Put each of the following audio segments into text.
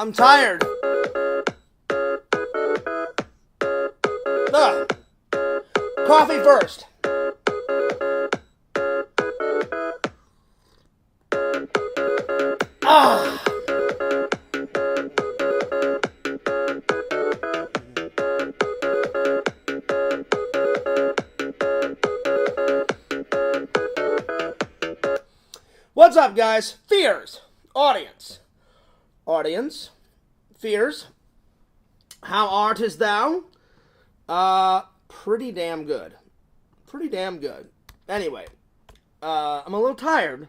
I'm tired. Ugh. Coffee first. Ah. What's up, guys? Fears. Audience. Fears. How art thou? Pretty damn good. Anyway, I'm a little tired.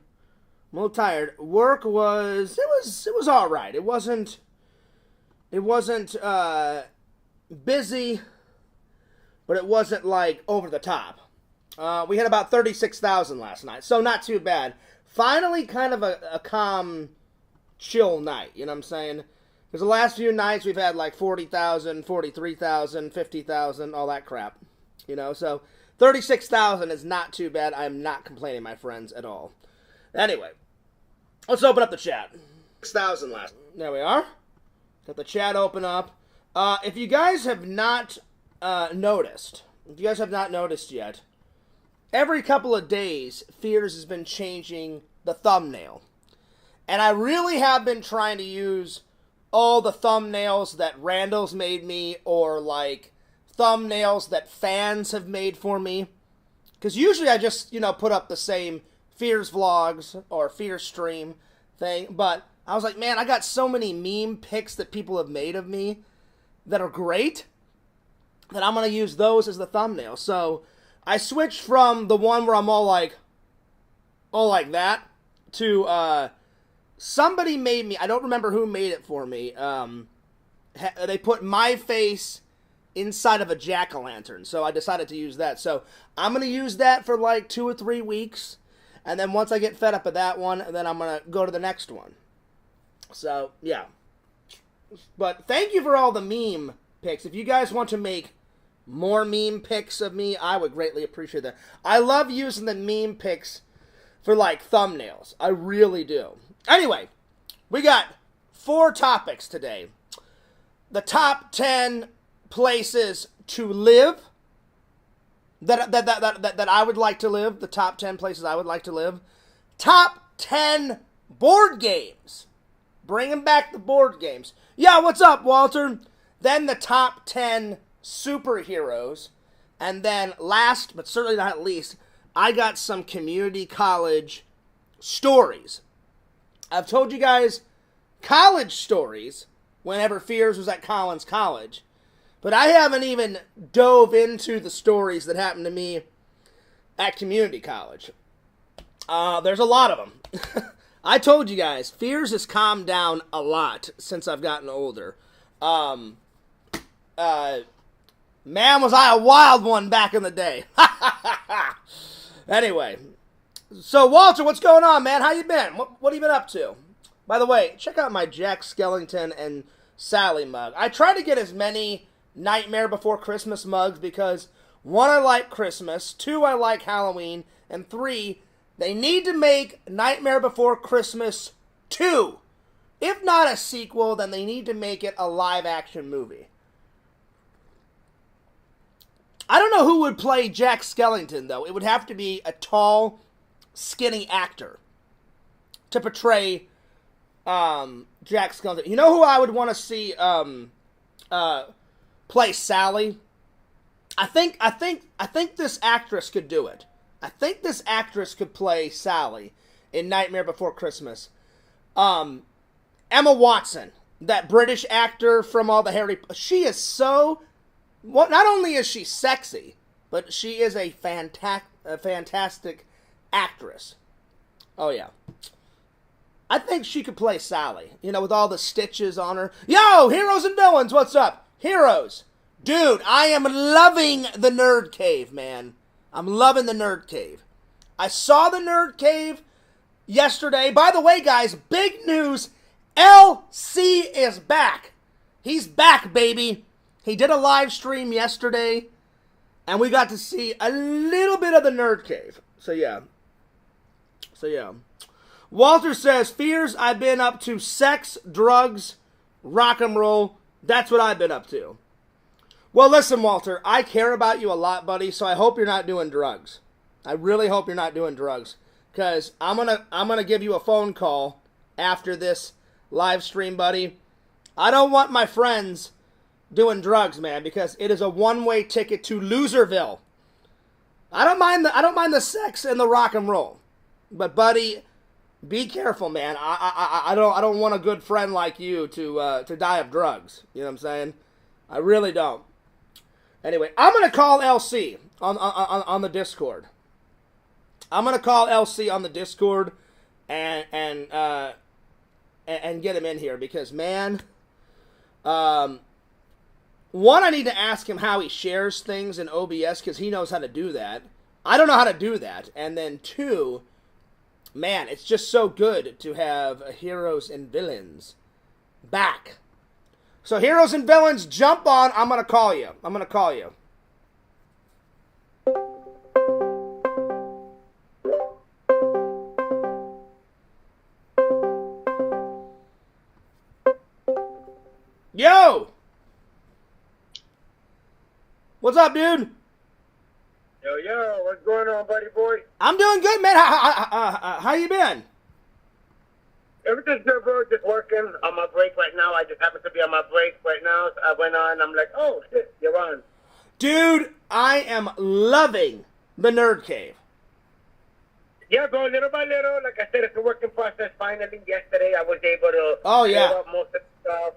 Work was, it was all right. It wasn't busy, but it wasn't like over the top. We had about 36,000 last night, so not too bad. Finally, kind of a calm, chill night, you know what I'm saying? Because the last few nights we've had like 40,000, 43,000, 50,000, all that crap, you know? So 36,000 is not too bad. I'm not complaining, my friends, at all. Anyway, let's open up the chat. 6,000 last. There we are. Got the chat open up. If you guys have not noticed yet, every couple of days, Fears has been changing the thumbnail. And I really have been trying to use all the thumbnails that Randall's made me, or like thumbnails that fans have made for me. Because usually I just, put up the same Fears vlogs or Fears stream thing. But I was like, man, I got so many meme pics that people have made of me that are great that I'm going to use those as the thumbnail. So I switched from the one where I'm all like that to somebody made me, I don't remember who made it for me. They put my face inside of a jack-o'-lantern, so I decided to use that. So I'm going to use that for like 2 or 3 weeks, and then once I get fed up with that one, then I'm going to go to the next one. So, yeah. But thank you for all the meme pics. If you guys want to make more meme pics of me, I would greatly appreciate that. I love using the meme pics for like thumbnails. I really do. Anyway, we got 4 topics today. The top 10 places to live that I would like to live. The top 10 places I would like to live. Top 10 board games. Bringing back the board games. Yeah, what's up, Walter? Then the top 10 superheroes. And then last, but certainly not least, I got some community college stories. I've told you guys college stories whenever Fears was at Collins College. But I haven't even dove into the stories that happened to me at community college. There's a lot of them. I told you guys, Fears has calmed down a lot since I've gotten older. Man, was I a wild one back in the day. Anyway, so Walter, what's going on, man? How you been? What have you been up to? By the way, check out my Jack Skellington and Sally mug. I try to get as many Nightmare Before Christmas mugs because 1, I like Christmas, 2, I like Halloween, and 3, they need to make Nightmare Before Christmas 2. If not a sequel, then they need to make it a live-action movie. I don't know who would play Jack Skellington, though. It would have to be a tall, skinny actor to portray Jack Skellington. You know who I would want to see play Sally? I think this actress could do it. I think this actress could play Sally in Nightmare Before Christmas. Emma Watson, that British actor from all the Harry... She is so... Well, not only is she sexy, but she is a fantastic actress. Oh, yeah. I think she could play Sally, with all the stitches on her. Yo, Heroes and Villains, what's up? Heroes. Dude, I am loving the Nerd Cave, man. I'm loving the Nerd Cave. I saw the Nerd Cave yesterday. By the way, guys, big news. LC is back. He's back, baby. He did a live stream yesterday, and we got to see a little bit of the Nerd Cave. So, yeah. Walter says, Fears, I've been up to sex, drugs, rock and roll. That's what I've been up to. Well, listen, Walter, I care about you a lot, buddy, so I hope you're not doing drugs. I really hope you're not doing drugs, because I'm gonna give you a phone call after this live stream, buddy. I don't want my friends doing drugs, man, because it is a one-way ticket to Loserville. I don't mind the sex and the rock and roll, but buddy, be careful, man. I don't want a good friend like you to die of drugs. You know what I'm saying? I really don't. Anyway, I'm gonna call LC on the Discord. I'm gonna call LC on the Discord and get him in here because, man, one, I need to ask him how he shares things in OBS because he knows how to do that. I don't know how to do that. And then two, man, it's just so good to have Heroes and Villains back. So, Heroes and Villains, jump on. I'm going to call you. Yo! What's up, dude? Yo, what's going on, buddy boy? I'm doing good, man. How you been? Everything's good, bro. Just working on my break right now. I just happen to be on my break right now. So I went on. I'm like, oh, shit, you're on. Dude, I am loving the Nerd Cave. Yeah, bro, little by little. Like I said, it's a working process. Finally, yesterday, I was able to yeah. up most of the stuff.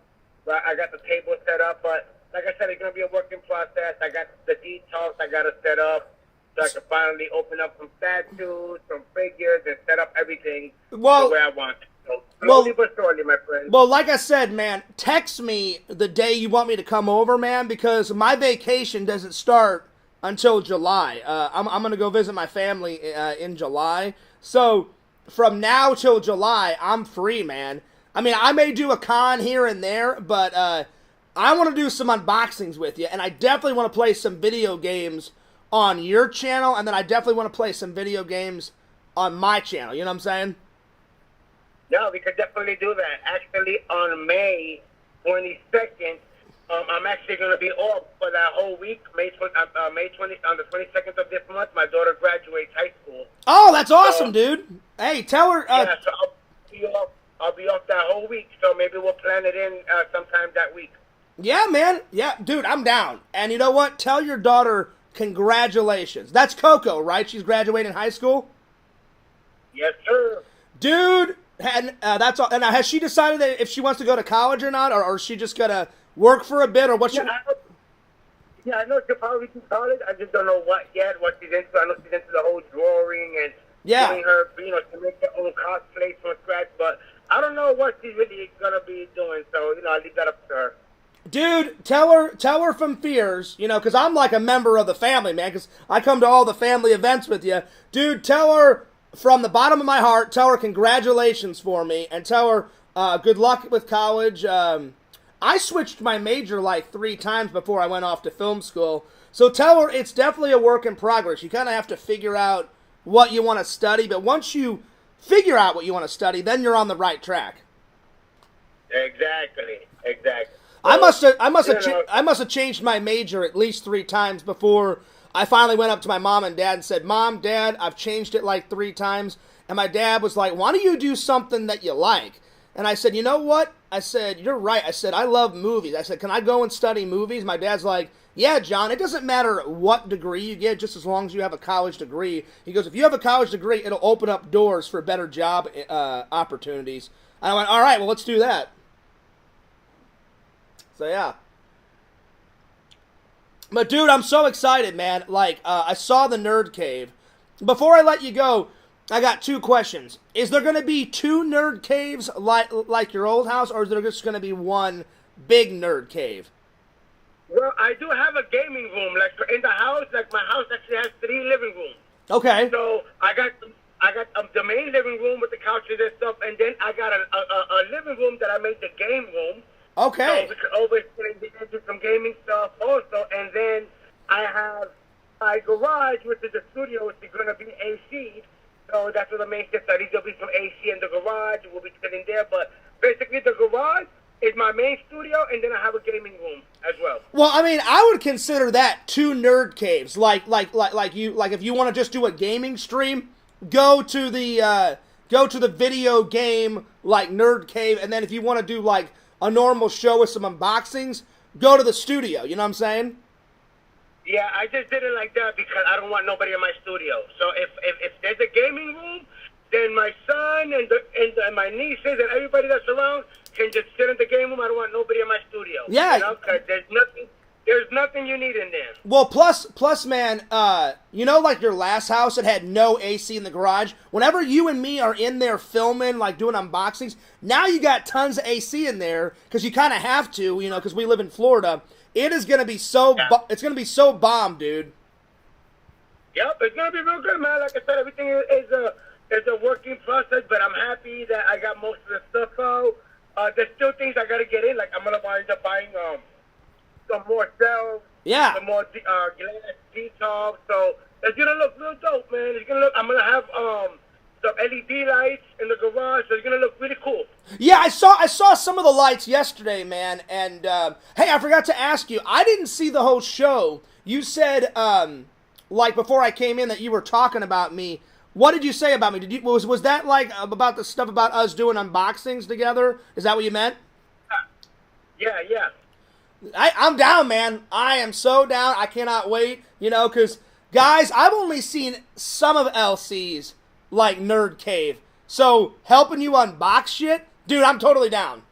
I got the table set up, but like I said, it's going to be a working process. I got the details I got to set up so I can finally open up some statues, some figures, and set up everything the way I want it. So slowly but surely, my friend. Well, like I said, man, text me the day you want me to come over, man, because my vacation doesn't start until July. I'm going to go visit my family in July. So from now till July, I'm free, man. I mean, I may do a con here and there, but I want to do some unboxings with you, and I definitely want to play some video games on your channel, and then I definitely want to play some video games on my channel. You know what I'm saying? Yeah, we could definitely do that. Actually, on May 22nd, I'm actually going to be off for that whole week. May 20, on the 22nd of this month, my daughter graduates high school. Oh, that's awesome, dude. Hey, tell her. Yeah, so I'll be off that whole week, so maybe we'll plan it in sometime that week. Yeah, man. Yeah, dude, I'm down. And you know what? Tell your daughter congratulations. That's Coco, right? She's graduating high school? Yes, sir. Dude, and that's all. And has she decided that if she wants to go to college or not, or is she just going to work for a bit, or what's I know she'll probably do college. I just don't know what yet, what she's into. I know she's into the whole drawing and doing her, to make her own cosplays from scratch, but I don't know what she's really going to be doing, so, I'll leave that up to her. Dude, tell her from Fears, because I'm like a member of the family, man, because I come to all the family events with you. Dude, tell her from the bottom of my heart, tell her congratulations for me, and tell her good luck with college. I switched my major like 3 times before I went off to film school, so tell her it's definitely a work in progress. You kind of have to figure out what you want to study, but once you figure out what you want to study, then you're on the right track. Exactly. I must have changed my major at least 3 times before I finally went up to my mom and dad and said, Mom, Dad, I've changed it like 3 times. And my dad was like, why don't you do something that you like? And I said, you know what? I said, you're right. I said, I love movies. I said, can I go and study movies? My dad's like, yeah, John, it doesn't matter what degree you get, just as long as you have a college degree. He goes, if you have a college degree, it'll open up doors for better job opportunities. And I went, all right, well, let's do that. So, yeah. But, dude, I'm so excited, man. Like, I saw the Nerd Cave. Before I let you go, I got 2 questions. Is there going to be 2 Nerd Caves like your old house, or is there just going to be one big Nerd Cave? Well, I do have a gaming room. Like, in the house, like, my house actually has 3 living rooms. Okay. So, I got the main living room with the couches and stuff, and then I got a living room that I made the game room. Okay. So we could always get into some gaming stuff also. And then I have my garage, which is the studio, which is going to be AC. So that's where the main stuff is. There'll be some AC in the garage. We'll be sitting there. But basically the garage is my main Well, I mean, I would consider that 2 nerd caves. Like if you want to just do a gaming stream, go to the video game like nerd cave, and then if you want to do like a normal show with some unboxings, go to the studio. You know what I'm saying? Yeah, I just did it like that because I don't want nobody in my studio. So if there's a gaming room, then my son and my nieces and everybody that's around can just sit in the game room. I don't want nobody in my studio. Yeah. You know, 'cause there's nothing you need in there. Well, plus, man, you know, like your last house, it had no AC in the garage. Whenever you and me are in there filming, like doing unboxings, now you got tons of AC in there because you kind of have to, you know, because we live in Florida. It is gonna be so, it's gonna be so bomb, dude. Yep, it's gonna be real good, man. Like I said, everything is a working process, but I'm happy that I got most of the stuff out. There's still things I gotta get in. Like I'm gonna wind up buying some more shelves, some more glass details. So it's gonna look real dope, man. It's gonna look. I'm gonna have some LED lights in the garage, so it's gonna look really cool. Yeah, I saw some of the lights yesterday, man. And hey, I forgot to ask you. I didn't see the whole show. You said like before I came in that you were talking about me. What did you say about me? Was that like about the stuff about us doing unboxings together? Is that what you meant? Yeah. I'm down, man. I am so down. I cannot wait. You know, because, guys, I've only seen some of LC's, like, Nerd Cave. So, helping you unbox shit? Dude, I'm totally down.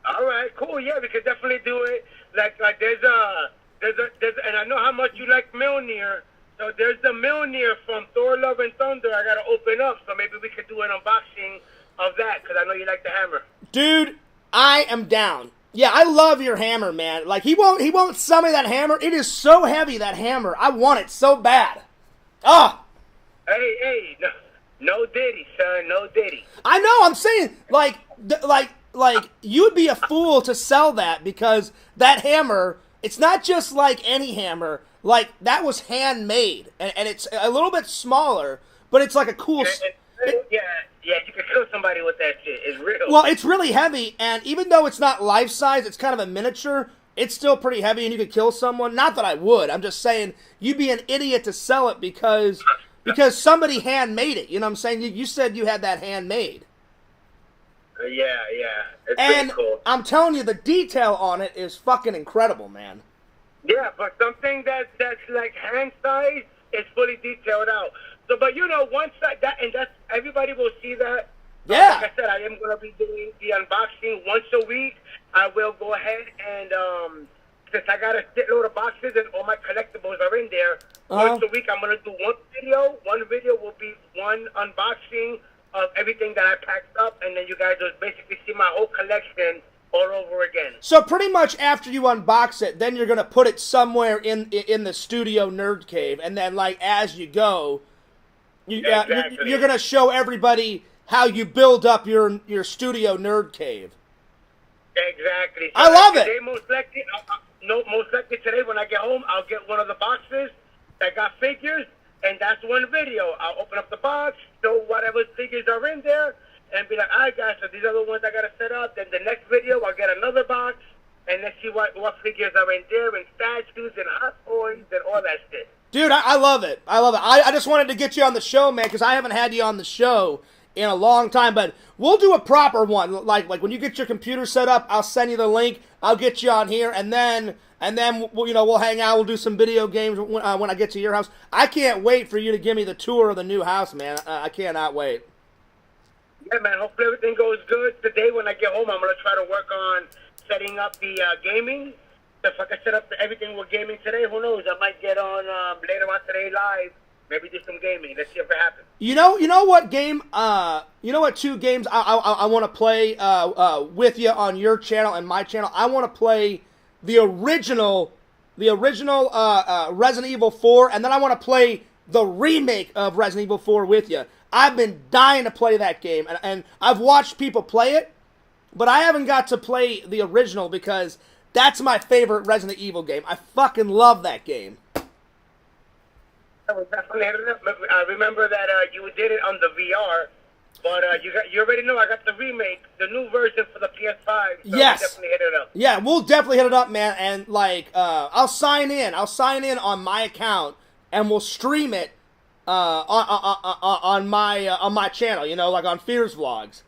All right, cool. Yeah, we could definitely do it. Like there's and I know how much you like Mjolnir. So, there's the Mjolnir from Thor Love and Thunder I got to open up. So, maybe we could do an unboxing of that, because I know you like the hammer. Dude, I am down. Yeah, I love your hammer, man. Like, he won't sell me that hammer. It is so heavy, that hammer. I want it so bad. Ah! Hey, no diddy, son, no diddy. I know, I'm saying, like, you'd be a fool to sell that, because that hammer, it's not just like any hammer. Like, that was handmade, and it's a little bit smaller, but it's like a cool... Yeah, you can kill somebody with that shit. It's real. Well, it's really heavy, and even though it's not life-size, it's kind of a miniature, it's still pretty heavy, and you could kill someone. Not that I would. I'm just saying, you'd be an idiot to sell it because somebody handmade it. You know what I'm saying? You said you had that handmade. Yeah. It's and pretty cool. I'm telling you, the detail on it is fucking incredible, man. Yeah, but something that's like hand size is fully detailed out. So, but you know, once that's everybody will see that. Yeah. Like I said, I am going to be doing the unboxing once a week. I will go ahead and, since I got a shitload of boxes and all my collectibles are in there, once a week I'm going to do one video. One video will be one unboxing of everything that I packed up, and then you guys will basically see my whole collection all over again. So pretty much after you unbox it, then you're going to put it somewhere in the studio nerd cave, and then, like, as you go... You're going to show everybody how you build up your studio nerd cave. Exactly. So I love it. Today, most likely today when I get home, I'll get one of the boxes that got figures, and that's one video. I'll open up the box, show whatever figures are in there, and be like, all right, guys, so these are the ones I got to set up. Then the next video, I'll get another box, and let's see what figures are in there, and statues, and hot toys, and all that shit. Dude, I love it. I love it. I just wanted to get you on the show, man, because I haven't had you on the show in a long time. But we'll do a proper one. Like when you get your computer set up, I'll send you the link. I'll get you on here, and then we'll hang out. We'll do some video games when I get to your house. I can't wait for you to give me the tour of the new house, man. I cannot wait. Yeah, man. Hopefully everything goes good. Today when I get home, I'm gonna try to work on setting up the gaming. If I can set up everything with gaming today, who knows? I might get on later on today live. Maybe do some gaming. Let's see if it happens. You know what game? You know what 2 games I want to play with you on your channel and my channel? I want to play the original Resident Evil 4, and then I want to play the remake of Resident Evil 4 with you. I've been dying to play that game, and I've watched people play it, but I haven't got to play the original because that's my favorite Resident Evil game. I fucking love that game. I remember that you did it on the VR. But you already know I got the remake, the new version for the PS5. So yes. Definitely hit it up. Yeah, we'll definitely hit it up, man. And like, I'll sign in. I'll sign in on my account, and we'll stream it on my channel. You know, like on Fears Vlogs.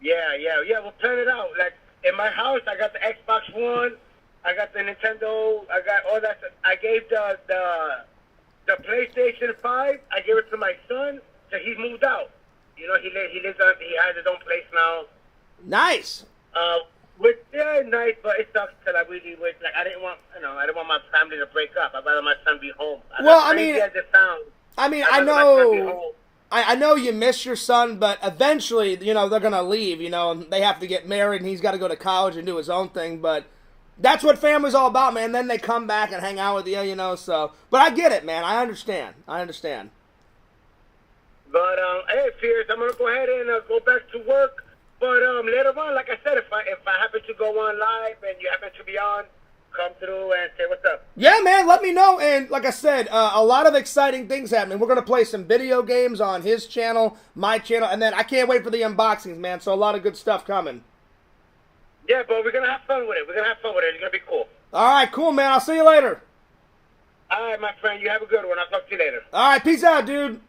Yeah. We'll plan it out. Like in my house, I got the Xbox One, I got the Nintendo, I got all that stuff. I gave the PlayStation 5. I gave it to my son, so he's moved out. You know, he has his own place now. Nice. Which nice, but it sucks because I really wish, like, I didn't want my family to break up. I'd rather my son be home. Well, I know you miss your son, but eventually, you know, they're gonna leave. You know, and they have to get married, and he's got to go to college and do his own thing. But that's what family's all about, man. Then they come back and hang out with you, you know. So, but I get it, man. I understand. But hey, Fears, I'm gonna go ahead and go back to work. But later on, like I said, if I happen to go on live and you happen to be on, come through and say what's up. Yeah, man, let me know. And like I said, a lot of exciting things happening. We're gonna play some video games on his channel, my channel, and then I can't wait for the unboxings, man. So a lot of good stuff coming. Yeah, but we're gonna have fun with it. It's gonna be cool. All right, cool, man. I'll see you later. All right, my friend. You have a good one. I'll talk to you later. All right, peace out, dude.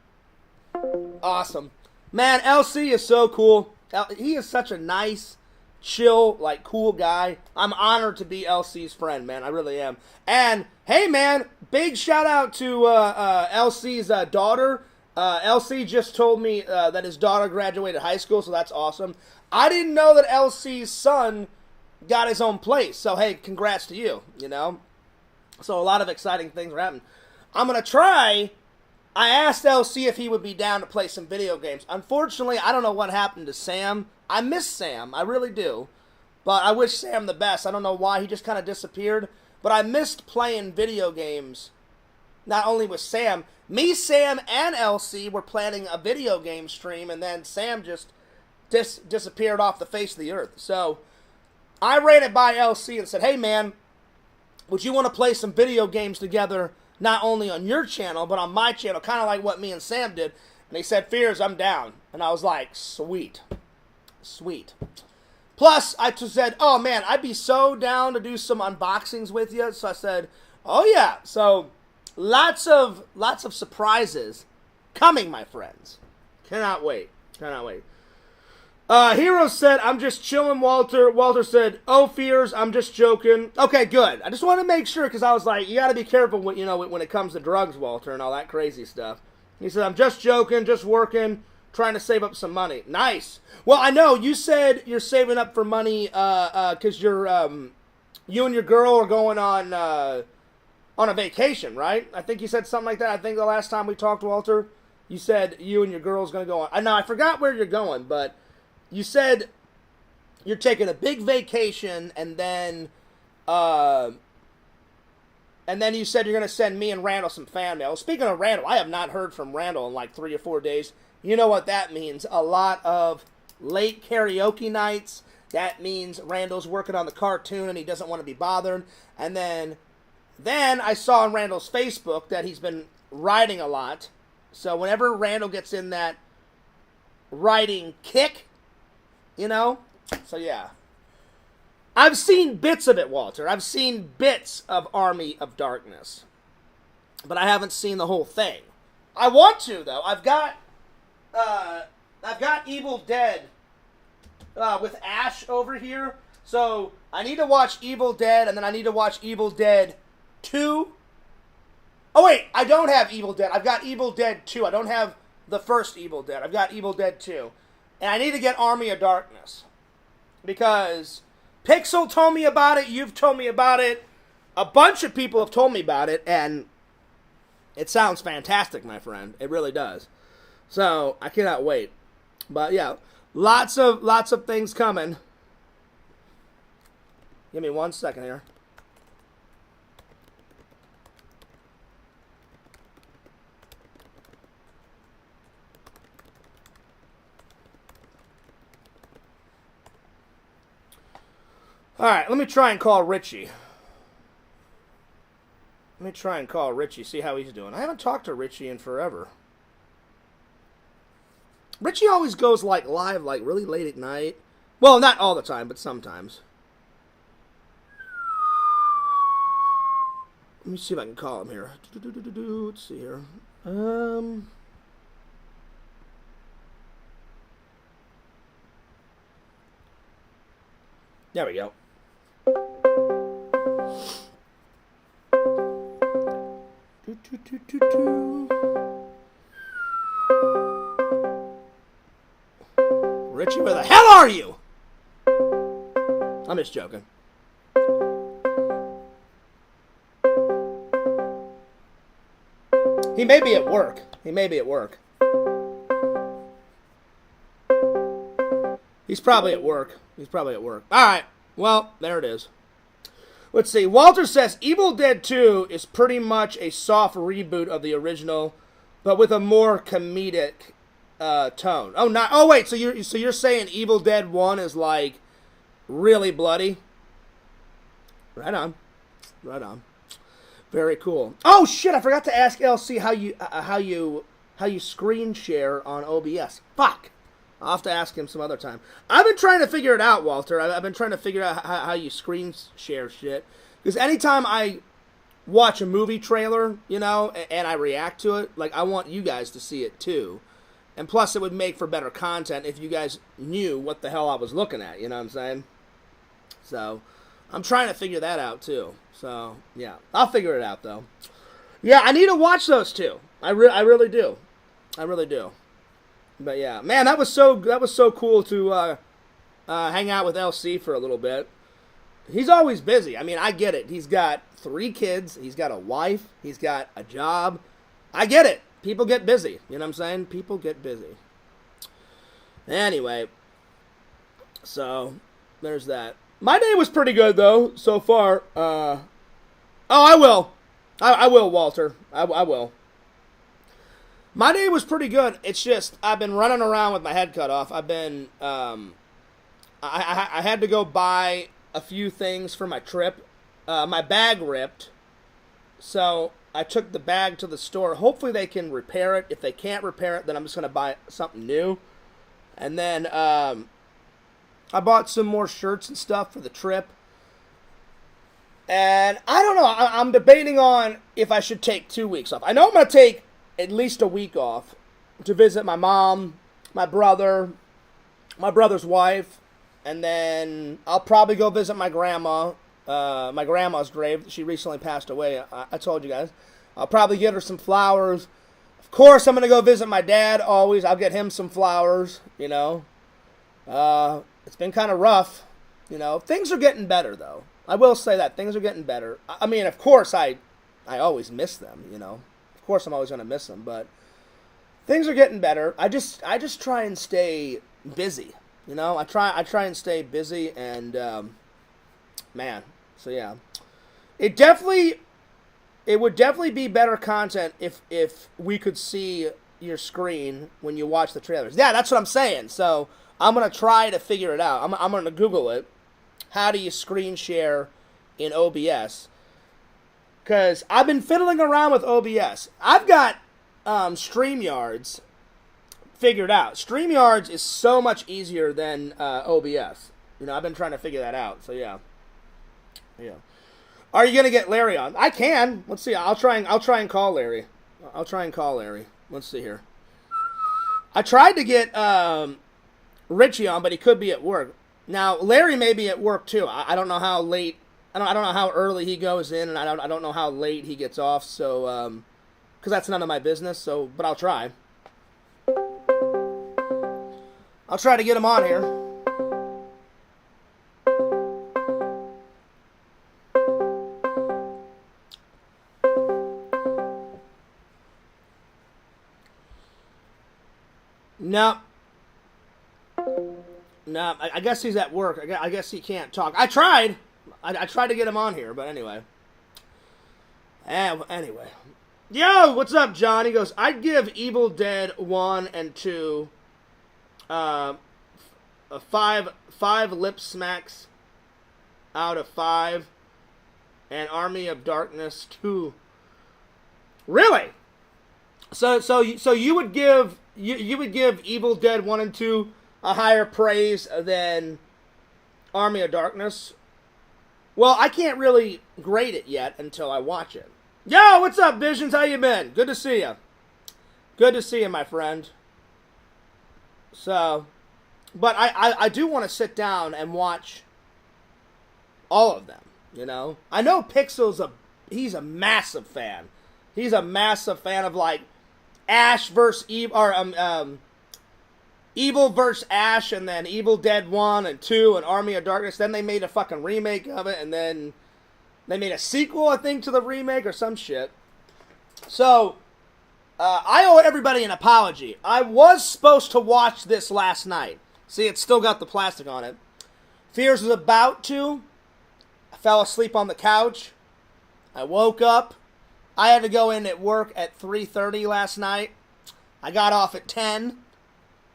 Awesome. Man, LC is so cool. He is such a nice, chill, like, cool guy. I'm honored to be LC's friend, man. I really am. And, hey, man, big shout out to LC's daughter. LC just told me that his daughter graduated high school, so that's awesome. I didn't know that LC's son got his own place. So, hey, congrats to you, you know. So a lot of exciting things are happening. I'm going to try... I asked LC if he would be down to play some video games. Unfortunately, I don't know what happened to Sam. I miss Sam. I really do. But I wish Sam the best. I don't know why. He just kind of disappeared. But I missed playing video games. Not only with Sam. Me, Sam, and LC were planning a video game stream. And then Sam just disappeared off the face of the earth. So I ran it by LC and said, hey, man, would you want to play some video games together? Not only on your channel, but on my channel, kind of like what me and Sam did. And he said, Fears, I'm down. And I was like, sweet. Sweet. Plus, I just said, oh, man, I'd be so down to do some unboxings with you. So I said, oh, yeah. So, lots of surprises coming, my friends. Cannot wait. Hero said, I'm just chilling, Walter. Walter said, oh, Fears, I'm just joking. Okay, good. I just want to make sure, because I was like, you got to be careful when, you know, when it comes to drugs, Walter, and all that crazy stuff. He said, I'm just joking, just working, trying to save up some money. Nice. Well, I know, you said you're saving up for money because you're, you and your girl are going on a vacation, right? I think you said something like that. I think the last time we talked, Walter, you said you and your girl's going to go on. Now, I forgot where you're going, but... You said you're taking a big vacation, and then you said you're going to send me and Randall some fan mail. Speaking of Randall, I have not heard from Randall in like 3 or 4 days. You know what that means. A lot of late karaoke nights. That means Randall's working on the cartoon, and he doesn't want to be bothered. And then I saw on Randall's Facebook that he's been writing a lot. So whenever Randall gets in that writing kick... You know? So, yeah. I've seen bits of it, Walter. I've seen bits of Army of Darkness. But I haven't seen the whole thing. I want to, though. I've got Evil Dead with Ash over here. So, I need to watch Evil Dead, and then I need to watch Evil Dead 2. Oh, wait. I don't have Evil Dead. I've got Evil Dead 2. I don't have the first Evil Dead. I've got Evil Dead 2. And I need to get Army of Darkness. Because Pixel told me about it. You've told me about it. A bunch of people have told me about it. And it sounds fantastic, my friend. It really does. So, I cannot wait. But, yeah. Lots of things coming. Give me 1 second here. Alright, let me try and call Richie. See how he's doing. I haven't talked to Richie in forever. Richie always goes, like, live, like, really late at night. Well, not all the time, but sometimes. Let me see if I can call him here. Let's see here. There we go. Richie, where the hell are you? I'm just joking. He may be at work. He may be at work. He's probably at work. He's probably at work. All right. Well, there it is. Let's see. Walter says Evil Dead 2 is pretty much a soft reboot of the original, but with a more comedic tone. Oh, not. Oh, wait. So you're saying Evil Dead 1 is like really bloody? Right on. Right on. Very cool. Oh shit! I forgot to ask LC how you screen share on OBS. Fuck. I'll have to ask him some other time. I've been trying to figure it out, Walter. I've been trying to figure out how you screen share shit. Because anytime I watch a movie trailer, you know, and I react to it, like, I want you guys to see it too. And plus, it would make for better content if you guys knew what the hell I was looking at, you know what I'm saying? So, I'm trying to figure that out too. So, yeah. I'll figure it out, though. Yeah, I need to watch those two. I really do. I really do. But yeah, man, that was so cool to hang out with LC for a little bit. He's always busy. I mean, I get it. He's got 3 kids. He's got a wife. He's got a job. I get it. People get busy. You know what I'm saying? People get busy. Anyway, so there's that. My day was pretty good though so far. Oh, I will. I will, Walter. I will. My day was pretty good. It's just I've been running around with my head cut off. I've been I had to go buy a few things for my trip. My bag ripped, so I took the bag to the store. Hopefully they can repair it. If they can't repair it, then I'm just gonna buy something new. And then I bought some more shirts and stuff for the trip. And I don't know. I'm debating on if I should take 2 weeks off. I know I'm gonna take at least a week off to visit my mom, my brother, my brother's wife, and then I'll probably go visit my grandma, my grandma's grave. She recently passed away. I told you guys. I'll probably get her some flowers. Of course, I'm going to go visit my dad always. I'll get him some flowers, you know. It's been kind of rough, you know. Things are getting better, though. I will say that. Things are getting better. I mean, of course, I always miss them, you know. Of course, I'm always going to miss them, but things are getting better. I just try and stay busy, you know. I try and stay busy, and man, so yeah, it would definitely be better content if we could see your screen when you watch the trailers. Yeah, that's what I'm saying. So I'm gonna try to figure it out. I'm gonna Google it. How do you screen share in OBS? Because I've been fiddling around with OBS. I've got StreamYards figured out. StreamYards is so much easier than OBS. You know, I've been trying to figure that out. So yeah, yeah. Are you gonna get Larry on? I can. Let's see. I'll try and call Larry. I'll try and call Larry. Let's see here. I tried to get Richie on, but he could be at work. Now Larry may be at work too. I don't know how late. I don't know how early he goes in, and I don't know how late he gets off. So, because that's none of my business. So, but I'll try. I'll try to get him on here. No. No, I guess he's at work. I guess he can't talk. I tried. I tried to get him on here, but anyway. Anyway. Yo, what's up, John? He goes, I'd give Evil Dead 1 and 2 a 5 lip smacks out of 5, and Army of Darkness 2. Really? So you would give you would give Evil Dead 1 and 2 a higher praise than Army of Darkness? Well, I can't really grade it yet until I watch it. Yo, what's up, Visions? How you been? Good to see you. Good to see you, my friend. So, but I do want to sit down and watch all of them, you know? I know Pixel's he's a massive fan. He's a massive fan of, like, Ash versus Evil, or, Evil versus Ash, and then Evil Dead 1 and 2 and Army of Darkness. Then they made a fucking remake of it, and then they made a sequel, I think, to the remake or some shit. So, I owe everybody an apology. I was supposed to watch this last night. See, it's still got the plastic on it. Fears was about to. I fell asleep on the couch. I woke up. I had to go in at work at 3:30 last night. I got off at 10.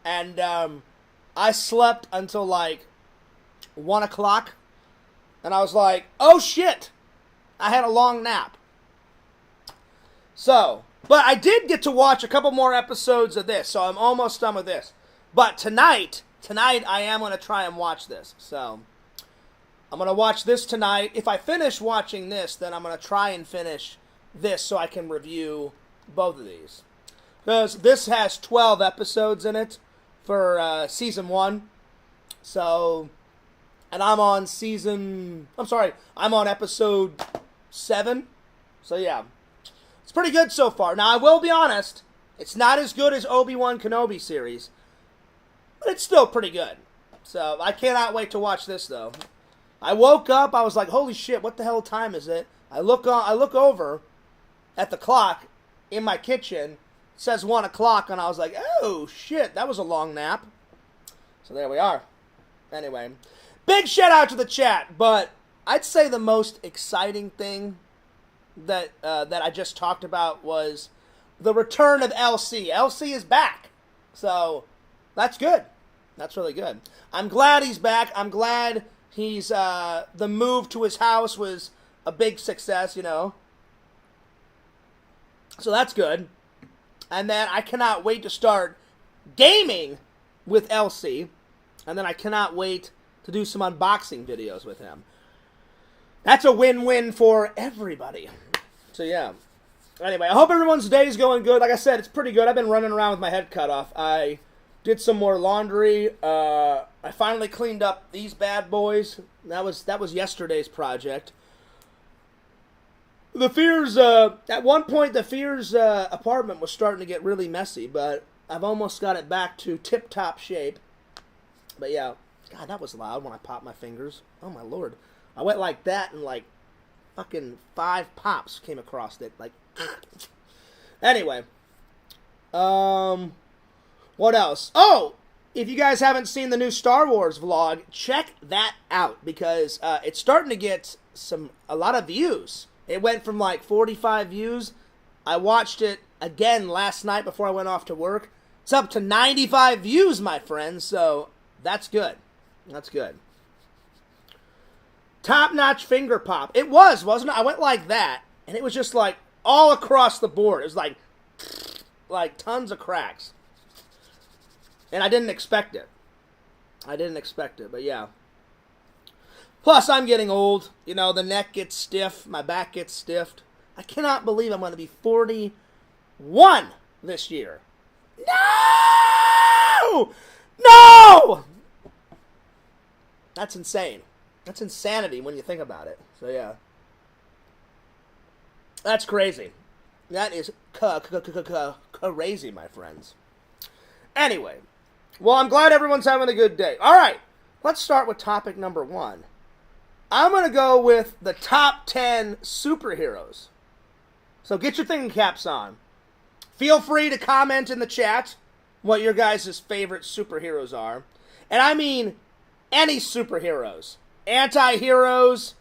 And I slept until like 1 o'clock. And I was like, oh shit. I had a long nap. So, but I did get to watch a couple more episodes of this. So I'm almost done with this. But tonight I am going to try and watch this. So I'm going to watch this tonight. If I finish watching this, then I'm going to try and finish this so I can review both of these. Because this has 12 episodes in it for season 1. So, and I'm on episode 7. So yeah, it's pretty good so far. Now I will be honest, it's not as good as Obi-Wan Kenobi series, but it's still pretty good. So I cannot wait to watch this though. I woke up, I was like, holy shit, what the hell time is it? I look over at the clock in my kitchen. It says 1 o'clock, and I was like, oh shit, that was a long nap. So there we are. Anyway, big shout out to the chat, but I'd say the most exciting thing that I just talked about was the return of LC. LC is back. So that's good. That's really good. I'm glad he's back. I'm glad he's the move to his house was a big success, you know. So that's good. And then I cannot wait to start gaming with LC. And then I cannot wait to do some unboxing videos with him. That's a win-win for everybody. So yeah. Anyway, I hope everyone's day is going good. Like I said, it's pretty good. I've been running around with my head cut off. I did some more laundry. I finally cleaned up these bad boys. That was yesterday's project. The Fears, at one point, the Fears apartment was starting to get really messy, but I've almost got it back to tip-top shape. But yeah, God, that was loud when I popped my fingers. Oh my lord. I went like that and like fucking 5 pops came across it. Like, anyway. What else? Oh! If you guys haven't seen the new Star Wars vlog, check that out, because it's starting to get a lot of views. It went from like 45 views. I watched it again last night before I went off to work. It's up to 95 views, my friends, so that's good. That's good. Top-notch finger pop. It was, wasn't it? I went like that, and it was just like all across the board. It was like tons of cracks. And I didn't expect it. But yeah. Plus, I'm getting old. You know, the neck gets stiff. My back gets stiffed. I cannot believe I'm going to be 41 this year. No! No! That's insane. That's insanity when you think about it. So, yeah. That's crazy. That is crazy, my friends. Anyway. Well, I'm glad everyone's having a good day. All right. Let's start with topic number 1. I'm going to go with the top 10 superheroes. So get your thinking caps on. Feel free to comment in the chat what your guys' favorite superheroes are. And I mean any superheroes. Anti-heroes,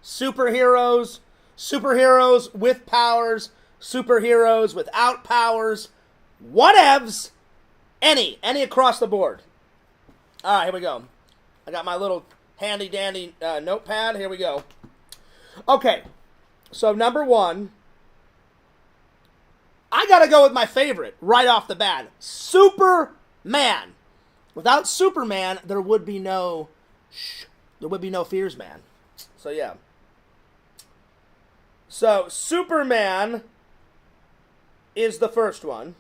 superheroes, superheroes with powers, superheroes without powers, whatevs, any across the board. All right, here we go. I got my little handy-dandy notepad. Here we go. Okay, so number 1, I gotta go with my favorite right off the bat. Superman. Without Superman, there would be no Fears Man. So yeah. So Superman is the first one.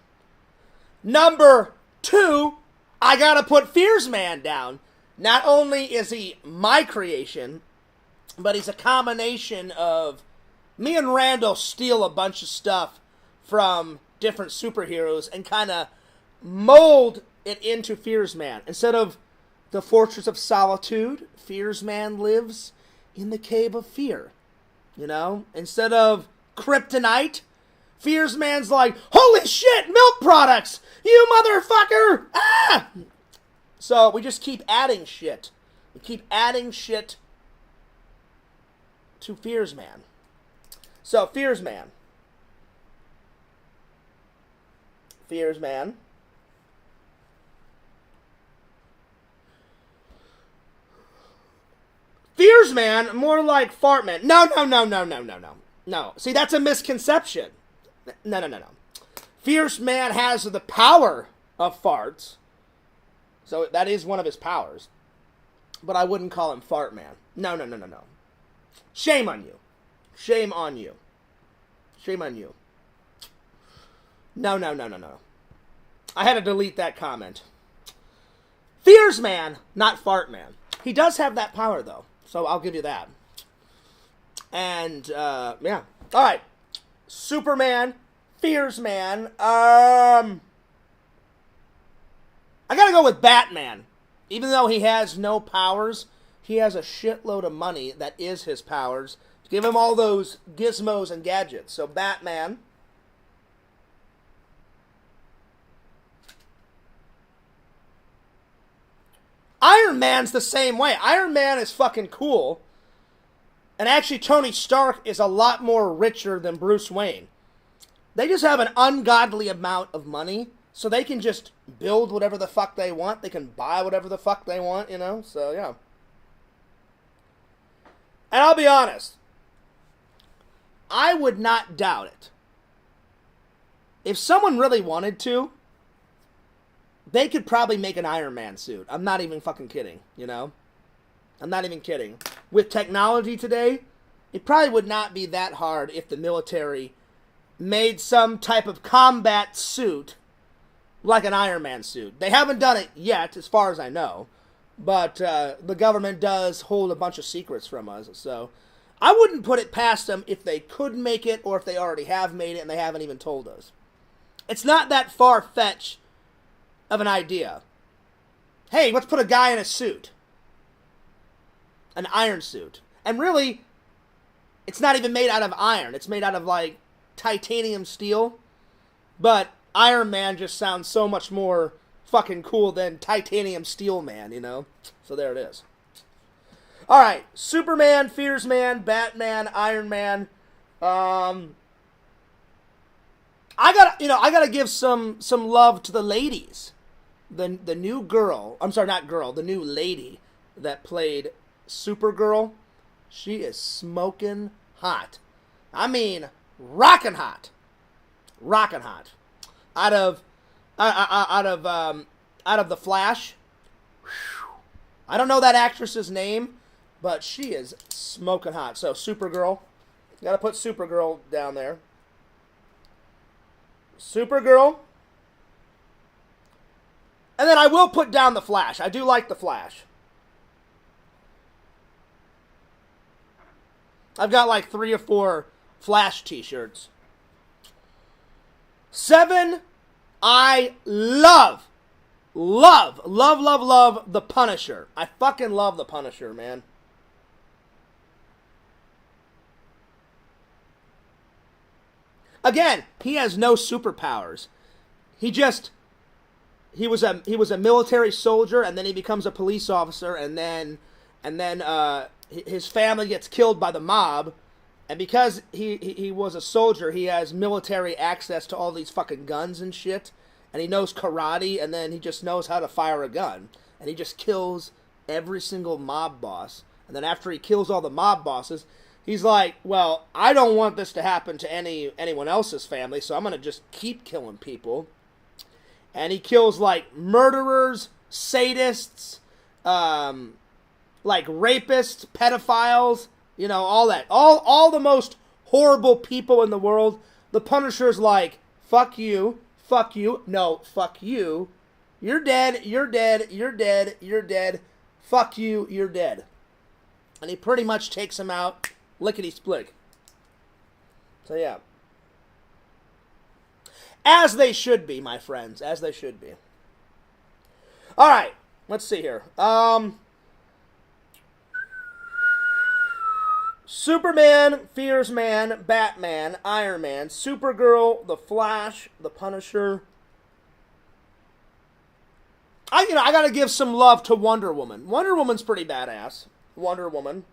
Number 2, I gotta put Fears Man down. Not only is he my creation, but he's a combination of me and Randall steal a bunch of stuff from different superheroes and kind of mold it into Fears Man. Instead of the Fortress of Solitude, Fears Man lives in the Cave of Fear. You know? Instead of Kryptonite, Fears Man's like, holy shit, milk products! You motherfucker! Ah! So we just keep adding shit. We keep adding shit to Fears Man. So, Fears Man. Fears Man. Fears Man, more like Fart Man. No. No. See, that's a misconception. No. Fears Man has the power of farts. So that is one of his powers. But I wouldn't call him Fart Man. No. Shame on you. Shame on you. Shame on you. No. I had to delete that comment. Fears Man, not Fart Man. He does have that power, though. So I'll give you that. And, yeah. Alright. Superman. Fears Man. I gotta go with Batman. Even though he has no powers, he has a shitload of money that is his powers. Give him all those gizmos and gadgets. So Batman. Iron Man's the same way. Iron Man is fucking cool. And actually, Tony Stark is a lot more richer than Bruce Wayne. They just have an ungodly amount of money, so they can just build whatever the fuck they want. They can buy whatever the fuck they want, you know? So, yeah. And I'll be honest. I would not doubt it. If someone really wanted to, they could probably make an Iron Man suit. I'm not even fucking kidding, you know? I'm not even kidding. With technology today, it probably would not be that hard if the military made some type of combat suit like an Iron Man suit. They haven't done it yet, as far as I know. But the government does hold a bunch of secrets from us, so I wouldn't put it past them if they could make it or if they already have made it and they haven't even told us. It's not that far-fetched of an idea. Hey, let's put a guy in a suit. An iron suit. And really, it's not even made out of iron. It's made out of, like, titanium steel. But Iron Man just sounds so much more fucking cool than Titanium Steel Man, you know? So there it is. Alright, Superman, Fears Man, Batman, Iron Man. I gotta give some love to the ladies. The new girl, I'm sorry, not girl, the new lady that played Supergirl. She is smoking hot. I mean, rockin' hot. Rockin' hot. Out of The Flash. I don't know that actress's name, but she is smoking hot. So, Supergirl. Gotta put Supergirl down there. Supergirl. And then I will put down The Flash. I do like The Flash. I've got like 3 or 4 Flash t-shirts. 7, I love The Punisher. I fucking love The Punisher, man. Again, he has no superpowers. He was a military soldier, and then he becomes a police officer, and then his family gets killed by the mob, and because he was a soldier, he has military access to all these fucking guns and shit, and he knows karate, and then he just knows how to fire a gun, and he just kills every single mob boss, and then after he kills all the mob bosses, He's like, well, I don't want this to happen to anyone else's family, so I'm going to just keep killing people. And he kills, like, murderers, sadists, like, rapists, pedophiles, you know, all that. All the most horrible people in the world. The Punisher's like, fuck you, no, fuck you. You're dead, you're dead, you're dead, you're dead. Fuck you, you're dead. And he pretty much takes him out, lickety-split. So, yeah. As they should be, my friends. As they should be. Alright, let's see here. Superman, Fears Man, Batman, Iron Man, Supergirl, The Flash, The Punisher. I gotta give some love to Wonder Woman. Wonder Woman's pretty badass. Wonder Woman.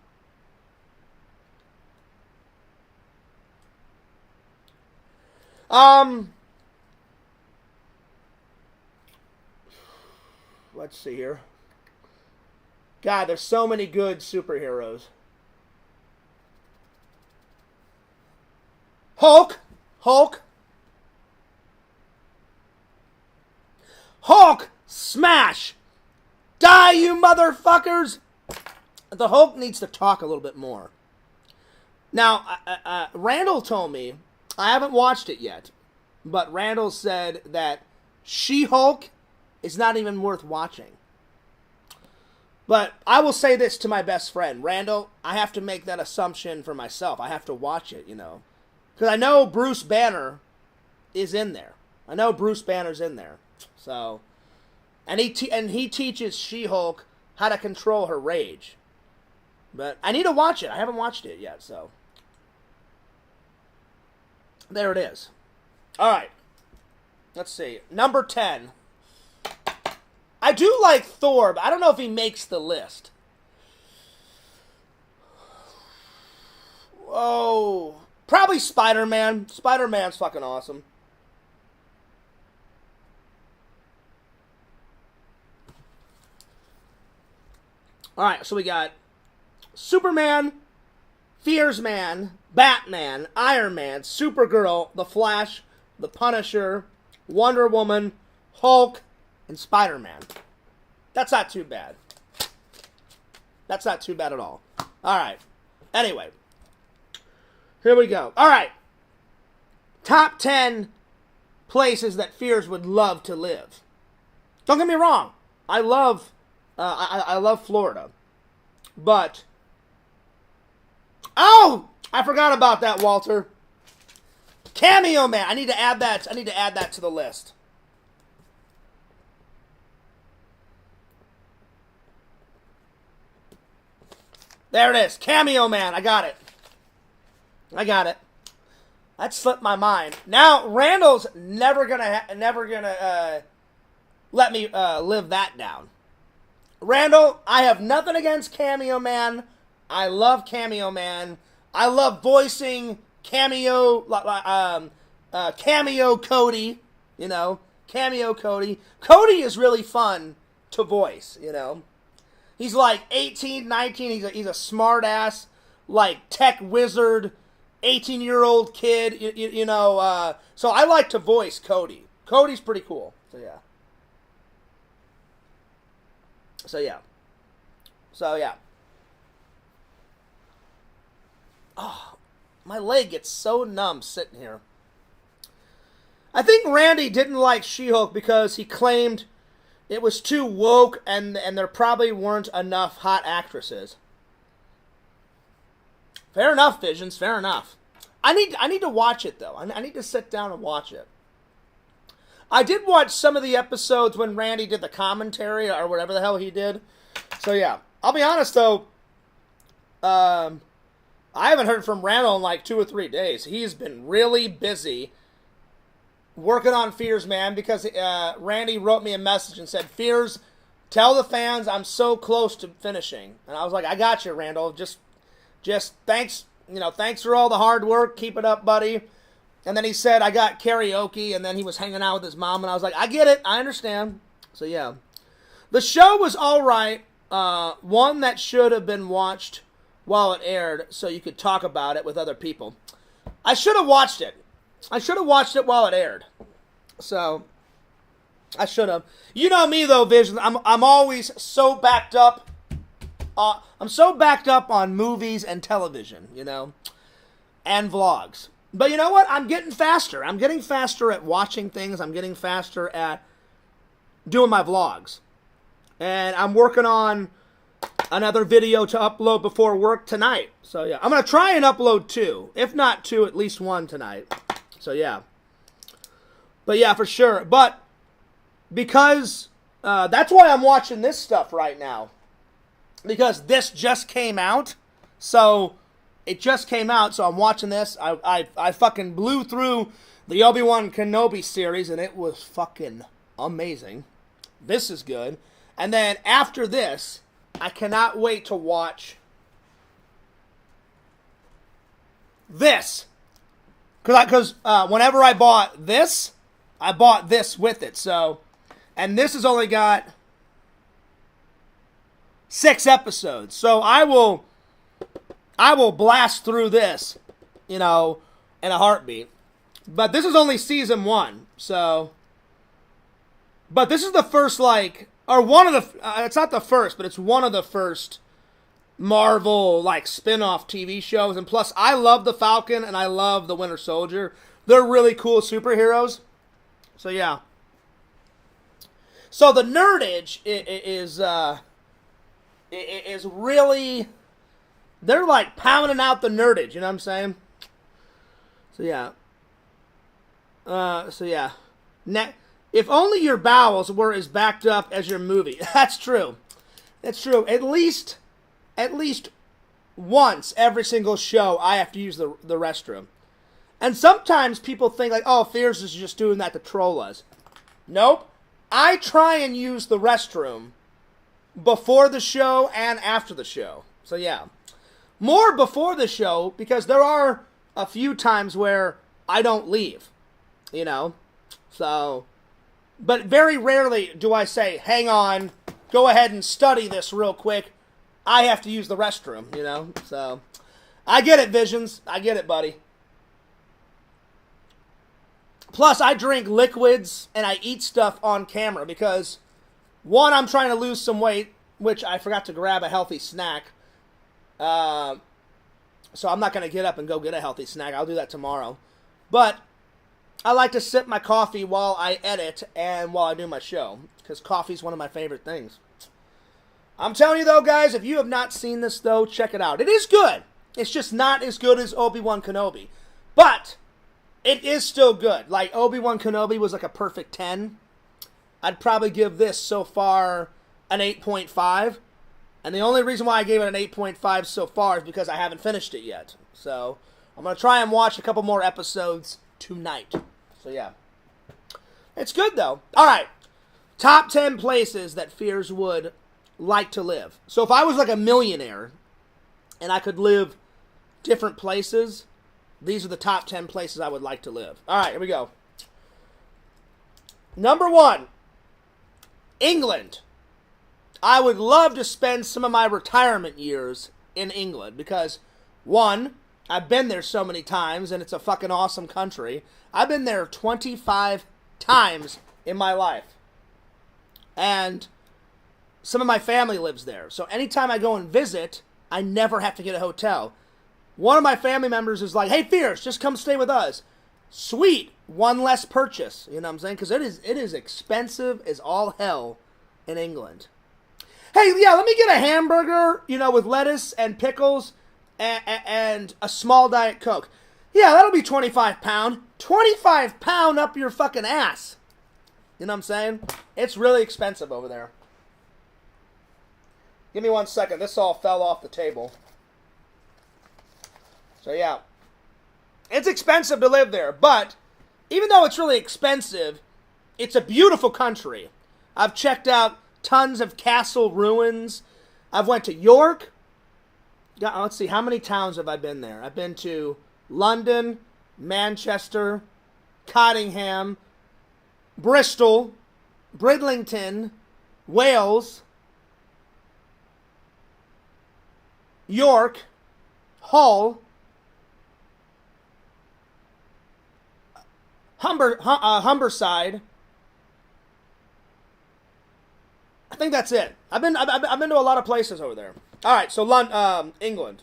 Let's see here. God, there's so many good superheroes. Hulk. Smash. Die, you motherfuckers. The Hulk needs to talk a little bit more. Now, Randall told me, I haven't watched it yet, but Randall said that She-Hulk is not even worth watching. But I will say this to my best friend, Randall, I have to make that assumption for myself. I have to watch it, you know. Because I know Bruce Banner is in there. I know Bruce Banner's in there. So, and he teaches She-Hulk how to control her rage. But I need to watch it. I haven't watched it yet, so. There it is. All right. Let's see. Number 10. I do like Thor, but I don't know if he makes the list. Oh, probably Spider-Man. Spider-Man's fucking awesome. Alright, so we got Superman, Fears Man, Batman, Iron Man, Supergirl, The Flash, The Punisher, Wonder Woman, Hulk, and Spider-Man. That's not too bad. That's not too bad at all. Alright. Anyway. Here we go. Alright. Top 10 places that Fears would love to live. Don't get me wrong. I love Florida. But, oh! I forgot about that, Walter. Cameo Man. I need to add that. I need to add that to the list. There it is. Cameo Man. I got it. That slipped my mind. Now, Randall's never gonna let me live that down. Randall, I have nothing against Cameo Man. I love Cameo Man. I love voicing Cameo Cody. You know, Cameo Cody. Cody is really fun to voice. You know. He's like 18, 19. He's a smart ass, like tech wizard, 18-year-old kid. You know. So I like to voice Cody. Cody's pretty cool. So yeah. Oh, my leg gets so numb sitting here. I think Randy didn't like She-Hulk because he claimed it was too woke and there probably weren't enough hot actresses. Fair enough, Visions. Fair enough. I need to watch it, though. I need to sit down and watch it. I did watch some of the episodes when Randy did the commentary or whatever the hell he did. So, yeah. I'll be honest, though. I haven't heard from Randall in like 2 or 3 days. He's been really busy working on Fears, man, because Randy wrote me a message and said, Fears, tell the fans I'm so close to finishing. And I was like, I got you, Randall. Just thanks, thanks for all the hard work. Keep it up, buddy. And then he said, I got karaoke, and then he was hanging out with his mom, and I was like, I get it. I understand. So, yeah. The show was all right. One that should have been watched while it aired so you could talk about it with other people. I should have watched it. I should have watched it while it aired. So, I should have. You know me though, Vision. I'm always so backed up. I'm so backed up on movies and television, you know, and vlogs. But you know what? I'm getting faster. I'm getting faster at watching things. I'm getting faster at doing my vlogs. And I'm working on another video to upload before work tonight. So yeah, I'm going to try and upload 2. If not 2, at least 1 tonight. So yeah. But yeah, for sure. But because that's why I'm watching this stuff right now. Because this just came out. So it just came out, so I'm watching this. I fucking blew through the Obi-Wan Kenobi series, and it was fucking amazing. This is good. And then after this, I cannot wait to watch this. Because whenever I bought this with it. So, and this has only got 6 episodes. So I will blast through this, you know, in a heartbeat. But this is only season 1, so. But this is the first, like, or one of the, it's not the first, but it's one of the first Marvel, like, spin-off TV shows. And plus, I love the Falcon and I love the Winter Soldier. They're really cool superheroes. So, yeah. So, the nerdage is really, they're like pounding out the nerdage, you know what I'm saying? So yeah. If only your bowels were as backed up as your movie. That's true. That's true. At least once every single show, I have to use the restroom. And sometimes people think like, oh, Fierce is just doing that to troll us. Nope. I try and use the restroom before the show and after the show. So yeah. More before the show, because there are a few times where I don't leave, you know, so, but very rarely do I say, hang on, go ahead and study this real quick, I have to use the restroom, you know, so, I get it, Visions, I get it, buddy. Plus, I drink liquids and I eat stuff on camera because, one, I'm trying to lose some weight, which I forgot to grab a healthy snack. So I'm not going to get up and go get a healthy snack. I'll do that tomorrow. But I like to sip my coffee while I edit and while I do my show. Because coffee's one of my favorite things. I'm telling you though, guys, if you have not seen this though, check it out. It is good. It's just not as good as Obi-Wan Kenobi. But it is still good. Like Obi-Wan Kenobi was like a perfect 10. I'd probably give this so far an 8.5. And the only reason why I gave it an 8.5 so far is because I haven't finished it yet. So, I'm going to try and watch a couple more episodes tonight. So, yeah. It's good, though. Alright. Top 10 places that Fears would like to live. So, if I was like a millionaire and I could live different places, these are the top 10 places I would like to live. Alright, here we go. Number 1. England. I would love to spend some of my retirement years in England because, one, I've been there so many times and it's a fucking awesome country. I've been there 25 times in my life. And some of my family lives there. So anytime I go and visit, I never have to get a hotel. One of my family members is like, hey, Fierce, just come stay with us. Sweet. One less purchase. You know what I'm saying? Because it is expensive as all hell in England. Hey, yeah, let me get a hamburger, you know, with lettuce and pickles and a small Diet Coke. Yeah, that'll be £25. £25 up your fucking ass. You know what I'm saying? It's really expensive over there. Give me 1 second. This all fell off the table. So, yeah. It's expensive to live there, but even though it's really expensive, it's a beautiful country. I've checked out tons of castle ruins. I've went to York. Let's see, how many towns have I been there? I've been to London, Manchester, Cottingham, Bristol, Bridlington, Wales, York, Hull, Humberside. I think that's it. I've been to a lot of places over there. All right, so England.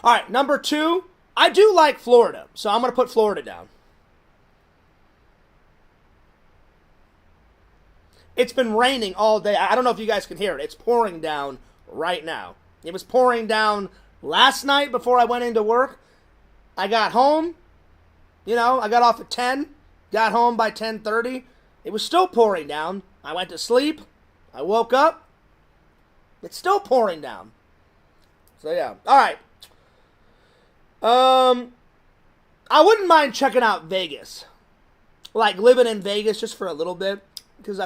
All right, number 2. I do like Florida, so I'm going to put Florida down. It's been raining all day. I don't know if you guys can hear it. It's pouring down right now. It was pouring down last night before I went into work. I got home. You know, I got off at 10. Got home by 10:30. It was still pouring down. I went to sleep. I woke up. It's still pouring down. So, yeah. All right. I wouldn't mind checking out Vegas. Like, living in Vegas just for a little bit. Because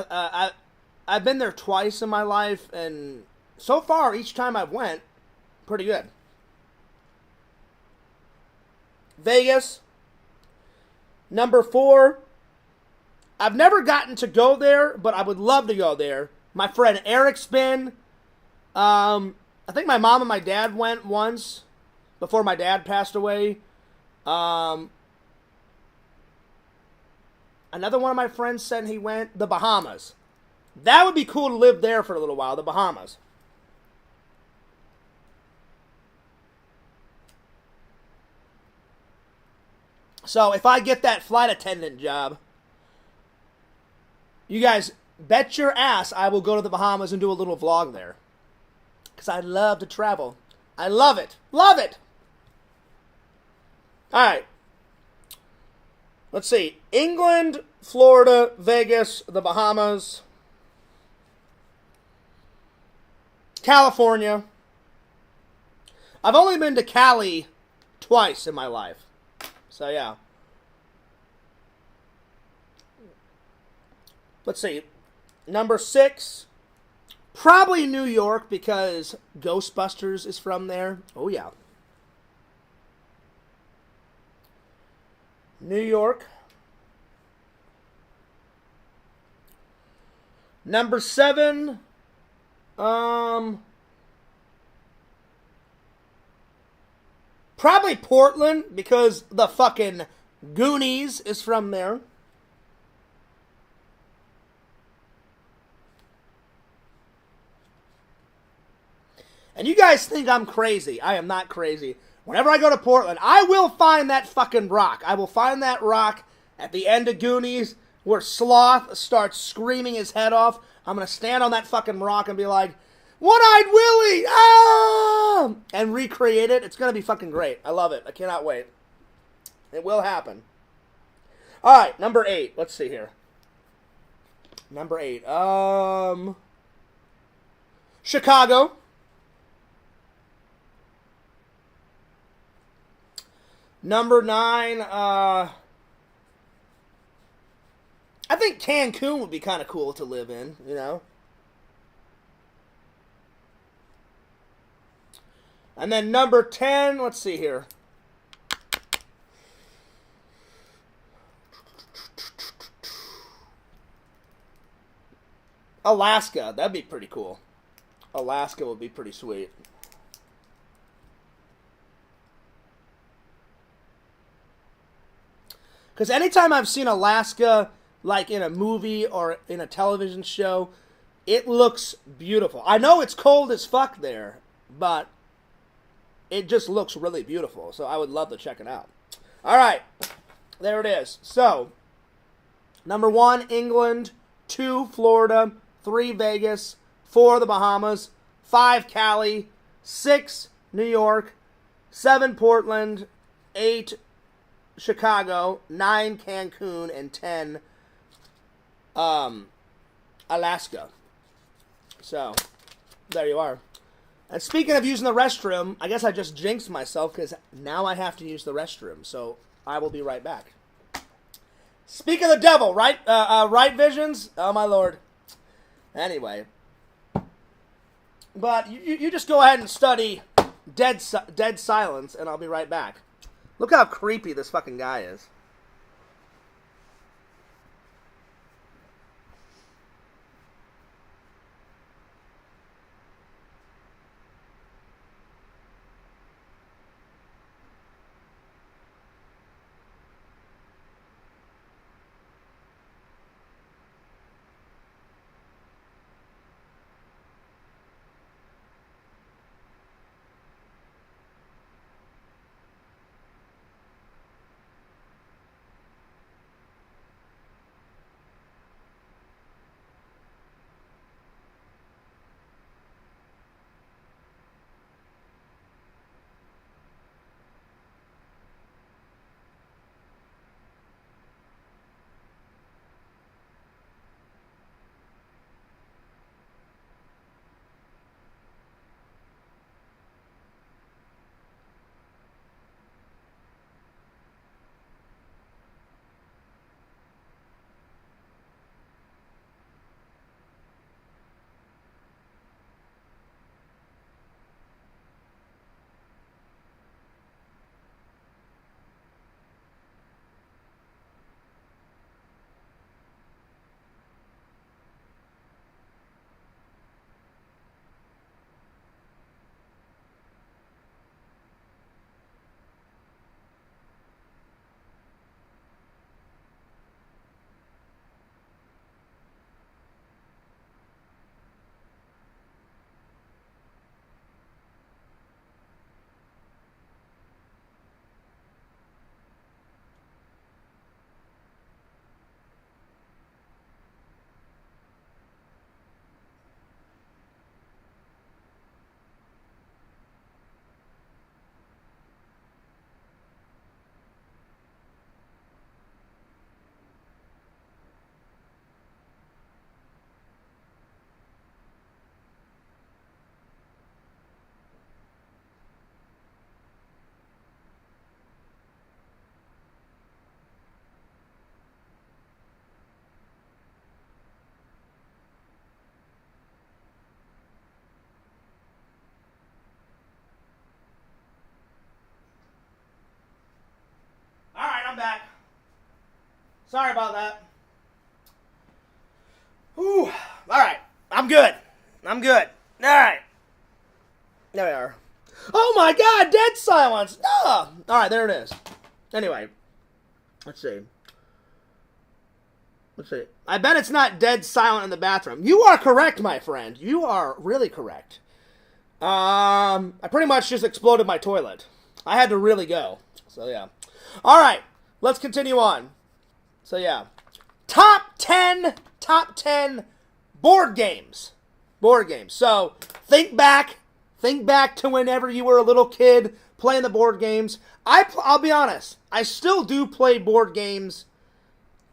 I've been there twice in my life, and so far, each time I've went, pretty good. Vegas. Number 4. I've never gotten to go there, but I would love to go there. My friend Eric's been. I think my mom and my dad went once before my dad passed away. Another one of my friends said he went. The Bahamas. That would be cool to live there for a little while. The Bahamas. So if I get that flight attendant job, you guys bet your ass I will go to the Bahamas and do a little vlog there. Because I love to travel. I love it. Love it. All right. Let's see. England, Florida, Vegas, the Bahamas, California. I've only been to Cali twice in my life. So, yeah. Let's see. Number 6. Probably New York because Ghostbusters is from there. Oh, yeah. New York. Number 7. Probably Portland because the fucking Goonies is from there. And you guys think I'm crazy. I am not crazy. Whenever I go to Portland, I will find that fucking rock. I will find that rock at the end of Goonies where Sloth starts screaming his head off. I'm going to stand on that fucking rock and be like, One-Eyed Willie! Ah! And recreate it. It's going to be fucking great. I love it. I cannot wait. It will happen. All right, number 8. Let's see here. Number 8. Chicago. Number 9, I think Cancun would be kind of cool to live in, you know? And then number 10, let's see here. Alaska, that'd be pretty cool. Alaska would be pretty sweet. Because anytime I've seen Alaska, like in a movie or in a television show, it looks beautiful. I know it's cold as fuck there, but it just looks really beautiful. So I would love to check it out. All right, there it is. So, number 1, England. 2, Florida. 3, Vegas. 4, the Bahamas. 5, Cali. 6, New York. 7, Portland. 8, Chicago, 9, Cancun, and 10, Alaska. So, there you are. And speaking of using the restroom, I guess I just jinxed myself because now I have to use the restroom. So, I will be right back. Speak of the devil, right? Right visions? Oh, my Lord. Anyway. But you just go ahead and study Dead Silence, and I'll be right back. Look how creepy this fucking guy is. Sorry about that. Whew. All right. I'm good. I'm good. All right. There we are. Oh my God, dead silence. Ah. All right, there it is. Anyway, let's see. Let's see. I bet it's not dead silent in the bathroom. You are correct, my friend. You are really correct. I pretty much just exploded my toilet. I had to really go. So, yeah. All right. Let's continue on. So, yeah. Top 10 board games. Board games. So, think back to whenever you were a little kid playing the board games. I'll be honest. I still do play board games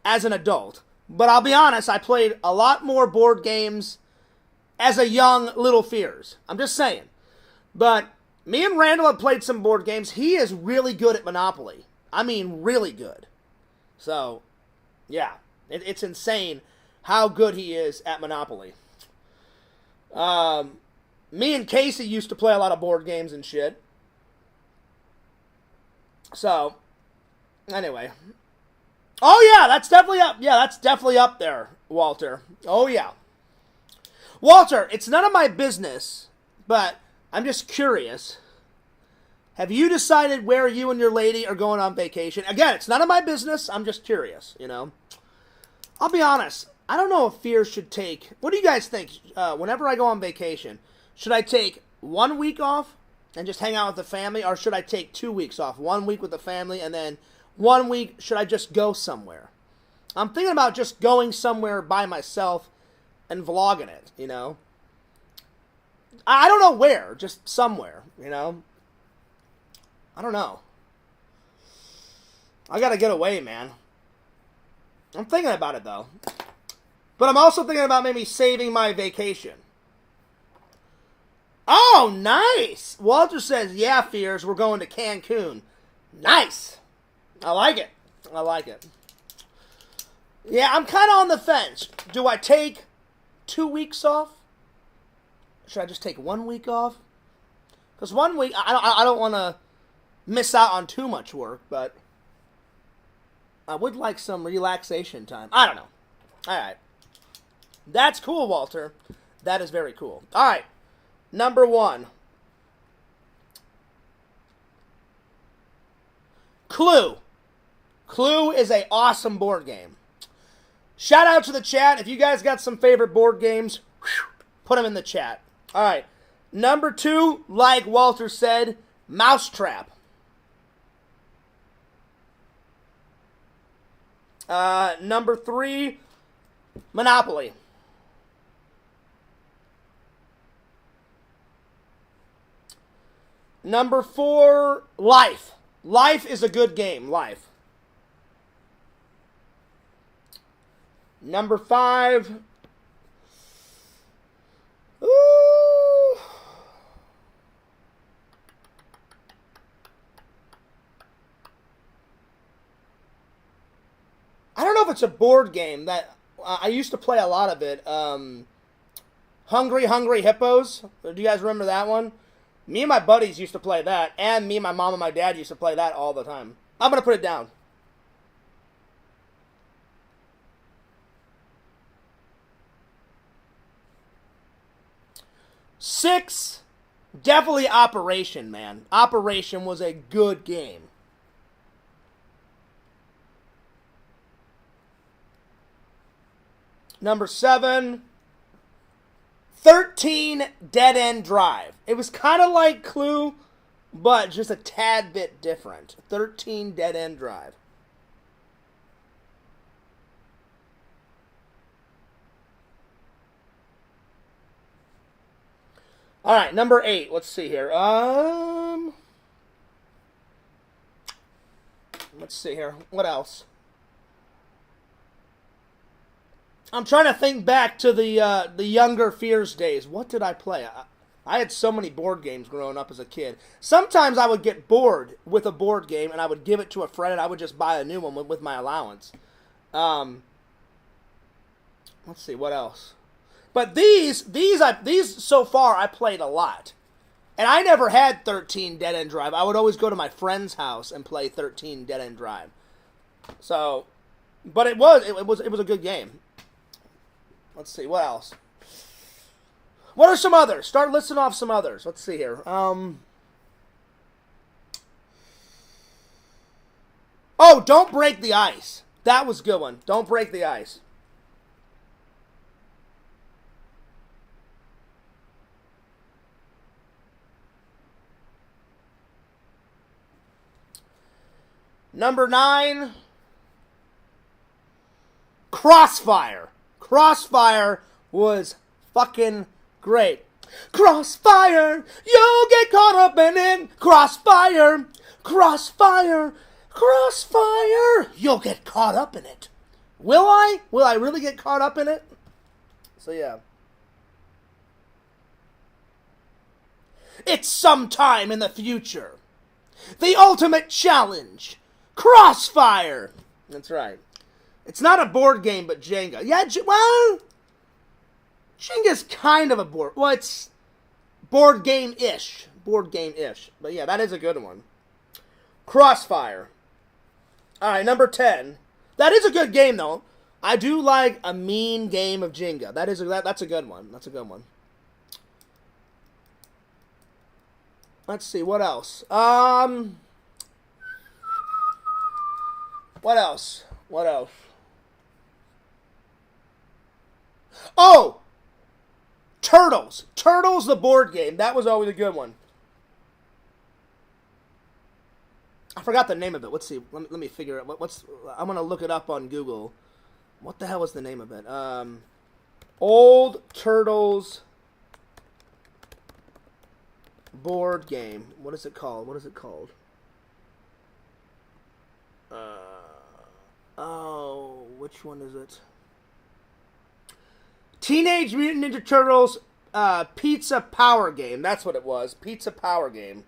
as an adult. But I'll be honest, I played a lot more board games as a young little Fears. I'm just saying. But me and Randall have played some board games. He is really good at Monopoly. I mean, really good. So, yeah. It's insane how good he is at Monopoly. Me and Casey used to play a lot of board games and shit. So, anyway. Oh, yeah, that's definitely up. Yeah, that's definitely up there, Walter. Oh, yeah. Walter, it's none of my business, but I'm just curious. Have you decided where you and your lady are going on vacation? Again, it's none of my business. I'm just curious, you know. I'll be honest. I don't know if Fears should take... What do you guys think? Whenever I go on vacation, should I take 1 week off and just hang out with the family? Or should I take 2 weeks off? 1 week with the family and then 1 week, should I just go somewhere? I'm thinking about just going somewhere by myself and vlogging it, you know. I don't know where, just somewhere, you know. I don't know. I gotta get away, man. I'm thinking about it, though. But I'm also thinking about maybe saving my vacation. Oh, nice! Walter says, yeah, Fears, we're going to Cancun. Nice! I like it. I like it. Yeah, I'm kind of on the fence. Do I take 2 weeks off? Should I just take 1 week off? Because 1 week, I don't want to miss out on too much work, but I would like some relaxation time. I don't know. All right. That's cool, Walter. That is very cool. All right. Number 1. Clue. Clue is an awesome board game. Shout out to the chat. If you guys got some favorite board games, put them in the chat. All right. Number 2, like Walter said, Mousetrap. Number 3, Monopoly. Number 4, Life. Life is a good game. Life. Number 5. Ooh. I don't know if it's a board game that I used to play a lot of it. Hungry Hungry Hippos. Do you guys remember that one? Me and my buddies used to play that, and me, my mom, and my dad used to play that all the time. I'm going to put it down. Six, definitely Operation, man. Operation was a good game. Number 7, 13 Dead End Drive. It was kind of like Clue, but just a tad bit different. 13 Dead End Drive. All right, number 8. Let's see here. Let's see here. What else? I'm trying to think back to the younger Fears days. What did I play? I had so many board games growing up as a kid. Sometimes I would get bored with a board game, and I would give it to a friend, and I would just buy a new one with my allowance. Let's see, what else? But these so far I played a lot. And I never had 13 Dead End Drive. I would always go to my friend's house and play 13 Dead End Drive. So, But it was a good game. Let's see, what else? What are some others? Start listing off some others. Let's see here. Oh, Don't Break the Ice. That was a good one. Don't Break the Ice. Number 9, Crossfire. Crossfire was fucking great. Crossfire, you get caught up in it. Crossfire, crossfire, crossfire. You'll get caught up in it. Will I? Will I really get caught up in it? So yeah. It's sometime in the future. The ultimate challenge. Crossfire. That's right. It's not a board game, but Jenga. Yeah, well, Jenga's kind of a board. Well, it's board game-ish. Board game-ish. But yeah, that is a good one. Crossfire. All right, number 10. That is a good game, though. I do like a mean game of Jenga. That's a good one. That's a good one. Let's see, what else? What else? What else? Oh! Turtles. Turtles, the board game. That was always a good one. I forgot the name of it. Let's see. Let me figure it. I'm going to look it up on Google. What the hell was the name of it? Old Turtles board game. What is it called? What is it called? Oh, which one is it? Teenage Mutant Ninja Turtles Pizza Power Game. That's what it was. Pizza Power Game.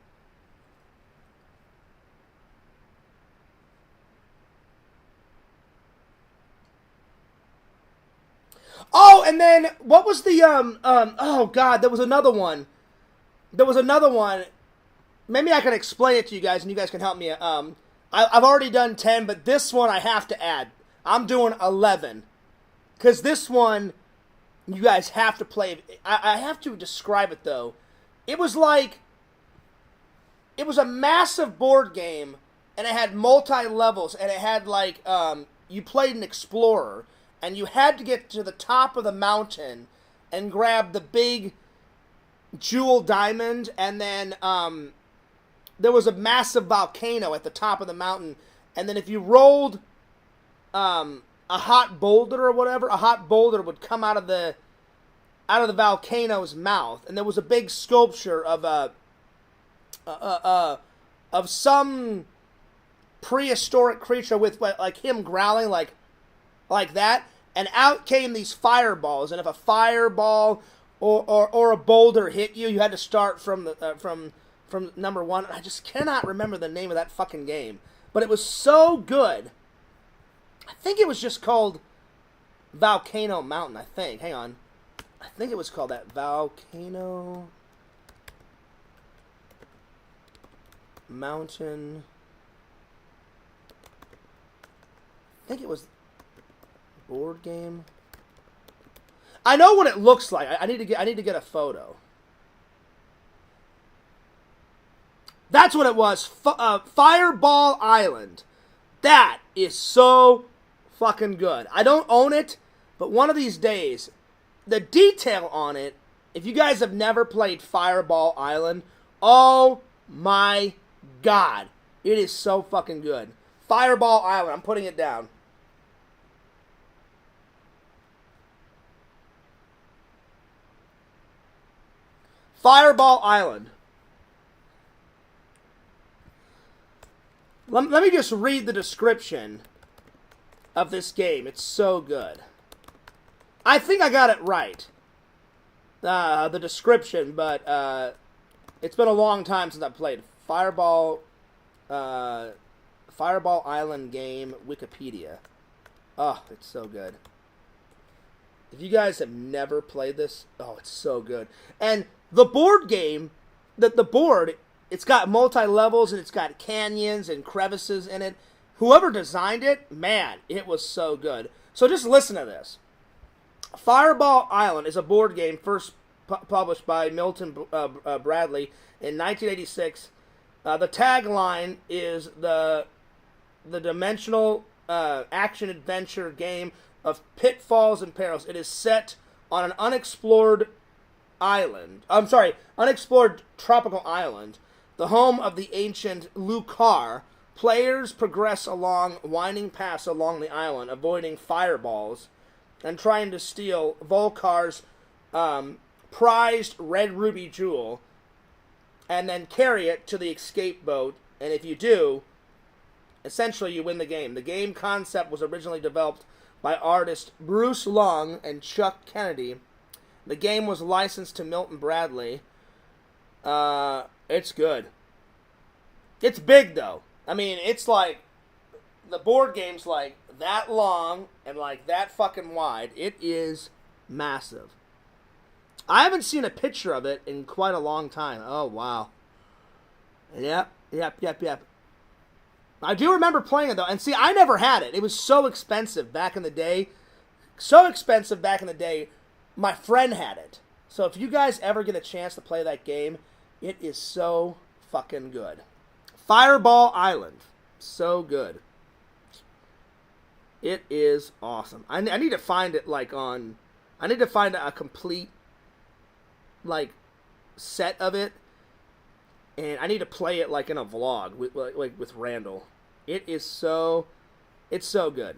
Oh, and then what was the oh god, there was another one. There was another one. Maybe I can explain it to you guys and you guys can help me. I've already done 10, but this one I have to add. I'm doing 11. Because this one, you guys have to play. I have to describe it, though. It was like, it was a massive board game, and it had multi-levels, and it had, like, you played an explorer, and you had to get to the top of the mountain and grab the big jewel diamond, and then, there was a massive volcano at the top of the mountain, and then if you rolled a hot boulder or whatever, a hot boulder would come out of the volcano's mouth, and there was a big sculpture of some prehistoric creature with like him growling like that, and out came these fireballs, and if a fireball or a boulder hit you, you had to start from the from number 1. I just cannot remember the name of that fucking game. But it was so good. I think it was just called Volcano Mountain, I think. Hang on. I think it was called that. Volcano Mountain. I think it was board game. I know what it looks like. I need to get a photo. That's what it was. Fireball Island. That is so fucking good. I don't own it, but one of these days, the detail on it, if you guys have never played Fireball Island, oh my god. It is so fucking good. Fireball Island. I'm putting it down. Fireball Island. Let me just read the description of this game. It's so good. I think I got it right. The description, but it's been a long time since I played Fireball Island game Wikipedia. Oh, it's so good. If you guys have never played this, oh, it's so good. And the board game, the board, it's got multi-levels and it's got canyons and crevices in it. whoever designed it, man, it was so good. So just listen to this. Fireball Island is a board game first published by Milton Bradley in 1986. The tagline is the dimensional action-adventure game of pitfalls and perils. It is set on an unexplored tropical island, the home of the ancient Lucar. Players progress along winding paths along the island, avoiding fireballs and trying to steal Volkar's prized red ruby jewel, and then carry it to the escape boat. And if you do, essentially you win the game. The game concept was originally developed by artists Bruce Long and Chuck Kennedy. The game was licensed to Milton Bradley. It's good. It's big, though. I mean, it's like, the board game's like that long and like that fucking wide. It is massive. I haven't seen a picture of it in quite a long time. Oh, wow. Yep. I do remember playing it, though. And see, I never had it. It was so expensive back in the day. My friend had it. So if you guys ever get a chance to play that game, it is so fucking good. Fireball Island. So good. It is awesome. I need to find it I need to find a complete set of it, and I need to play it in a vlog with Randall. It's so good.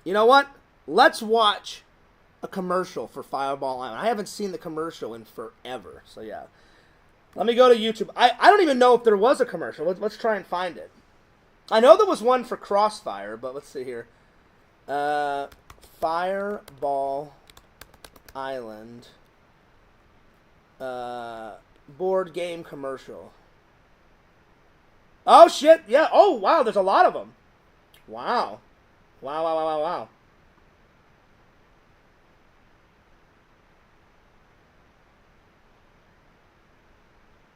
You know what? Let's watch a commercial for Fireball Island. I haven't seen the commercial in forever, so yeah. Let me go to YouTube. I don't even know if there was a commercial. Let's try and find it. I know there was one for Crossfire, but let's see here. Fireball Island board game commercial. Oh, shit. Yeah. Oh, wow. There's a lot of them. Wow. Wow.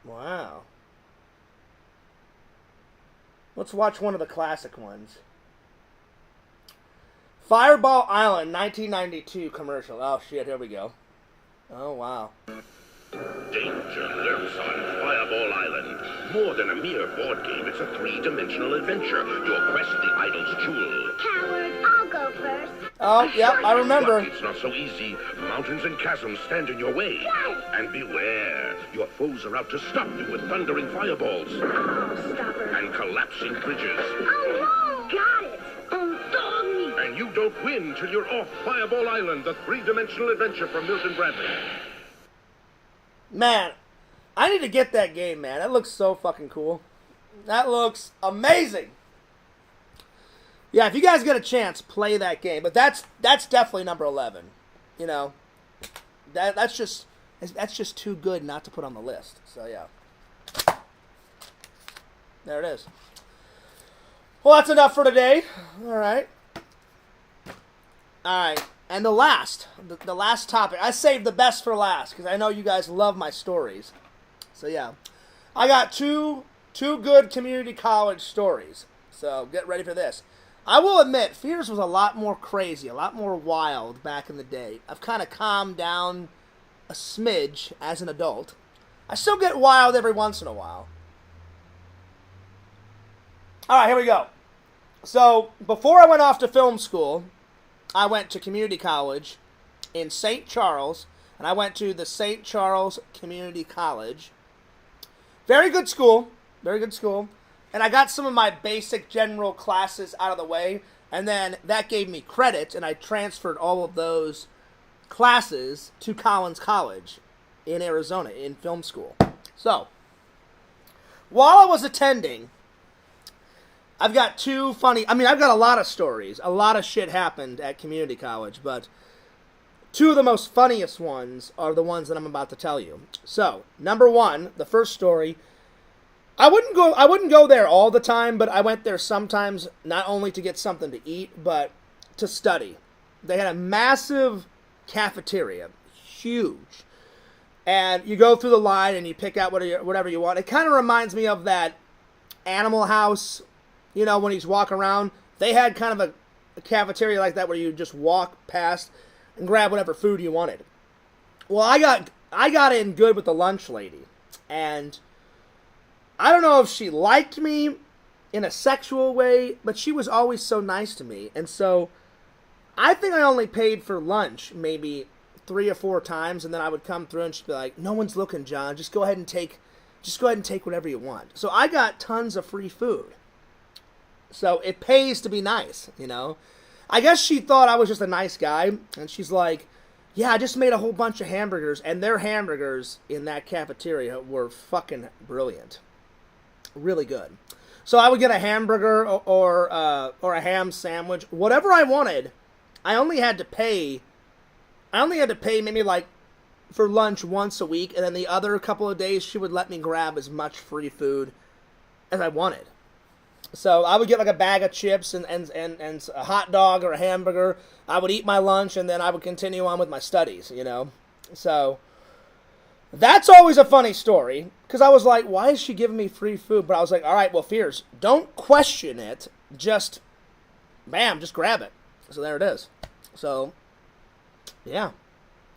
Wow. Let's watch one of the classic ones. Fireball Island 1992 commercial. Oh, shit. Here we go. Oh, wow. Danger lurks on Fireball Island. More than a mere board game, it's a three-dimensional adventure. Your quest, the idol's jewel. Coward, I'll go first. Oh, yep, I remember. But it's not so easy. Mountains and chasms stand in your way. Yes. And beware, your foes are out to stop you with thundering fireballs. Oh, stop her. And collapsing bridges. Oh, no. Got it. Oh, dog me. And you don't win till you're off Fireball Island, the three-dimensional adventure from Milton Bradley. Man, I need to get that game, man. That looks so fucking cool. That looks amazing. Yeah, if you guys get a chance, play that game. But that's definitely number 11. You know, that's just too good not to put on the list. So yeah, there it is. Well, that's enough for today. All right. And the last topic, I saved the best for last because I know you guys love my stories. So yeah, I got two good community college stories. So get ready for this. I will admit, Fears was a lot more crazy, a lot more wild back in the day. I've kind of calmed down a smidge as an adult. I still get wild every once in a while. All right, here we go. So before I went off to film school, I went to community college in St. Charles, and I went to the St. Charles Community College. Very good school, and I got some of my basic general classes out of the way, and then that gave me credit, and I transferred all of those classes to Collins College in Arizona in film school. So, while I was attending, I've got I've got a lot of stories. A lot of shit happened at community college, but two of the most funniest ones are the ones that I'm about to tell you. So, number one, the first story, I wouldn't go there all the time, but I went there sometimes not only to get something to eat, but to study. They had a massive cafeteria, huge. And you go through the line and you pick out whatever you want. It kind of reminds me of that Animal House you know, when he's walking around. They had kind of a cafeteria like that where you just walk past and grab whatever food you wanted. Well, I got in good with the lunch lady. And I don't know if she liked me in a sexual way, but she was always so nice to me. And so I think I only paid for lunch maybe 3 or 4 times, and then I would come through and she'd be like, "No one's looking, John. Just go ahead and take whatever you want." So I got tons of free food. So it pays to be nice, you know. I guess she thought I was just a nice guy, and she's like, "Yeah, I just made a whole bunch of hamburgers," and their hamburgers in that cafeteria were fucking brilliant. Really good. So I would get a hamburger or a ham sandwich, whatever I wanted. I only had to pay maybe like for lunch once a week, and then the other couple of days she would let me grab as much free food as I wanted. So I would get like a bag of chips and a hot dog or a hamburger. I would eat my lunch, and then I would continue on with my studies, you know. So that's always a funny story, because I was like, why is she giving me free food? But I was like, all right, well, Fierce, don't question it. Just, bam, just grab it. So there it is. So, yeah.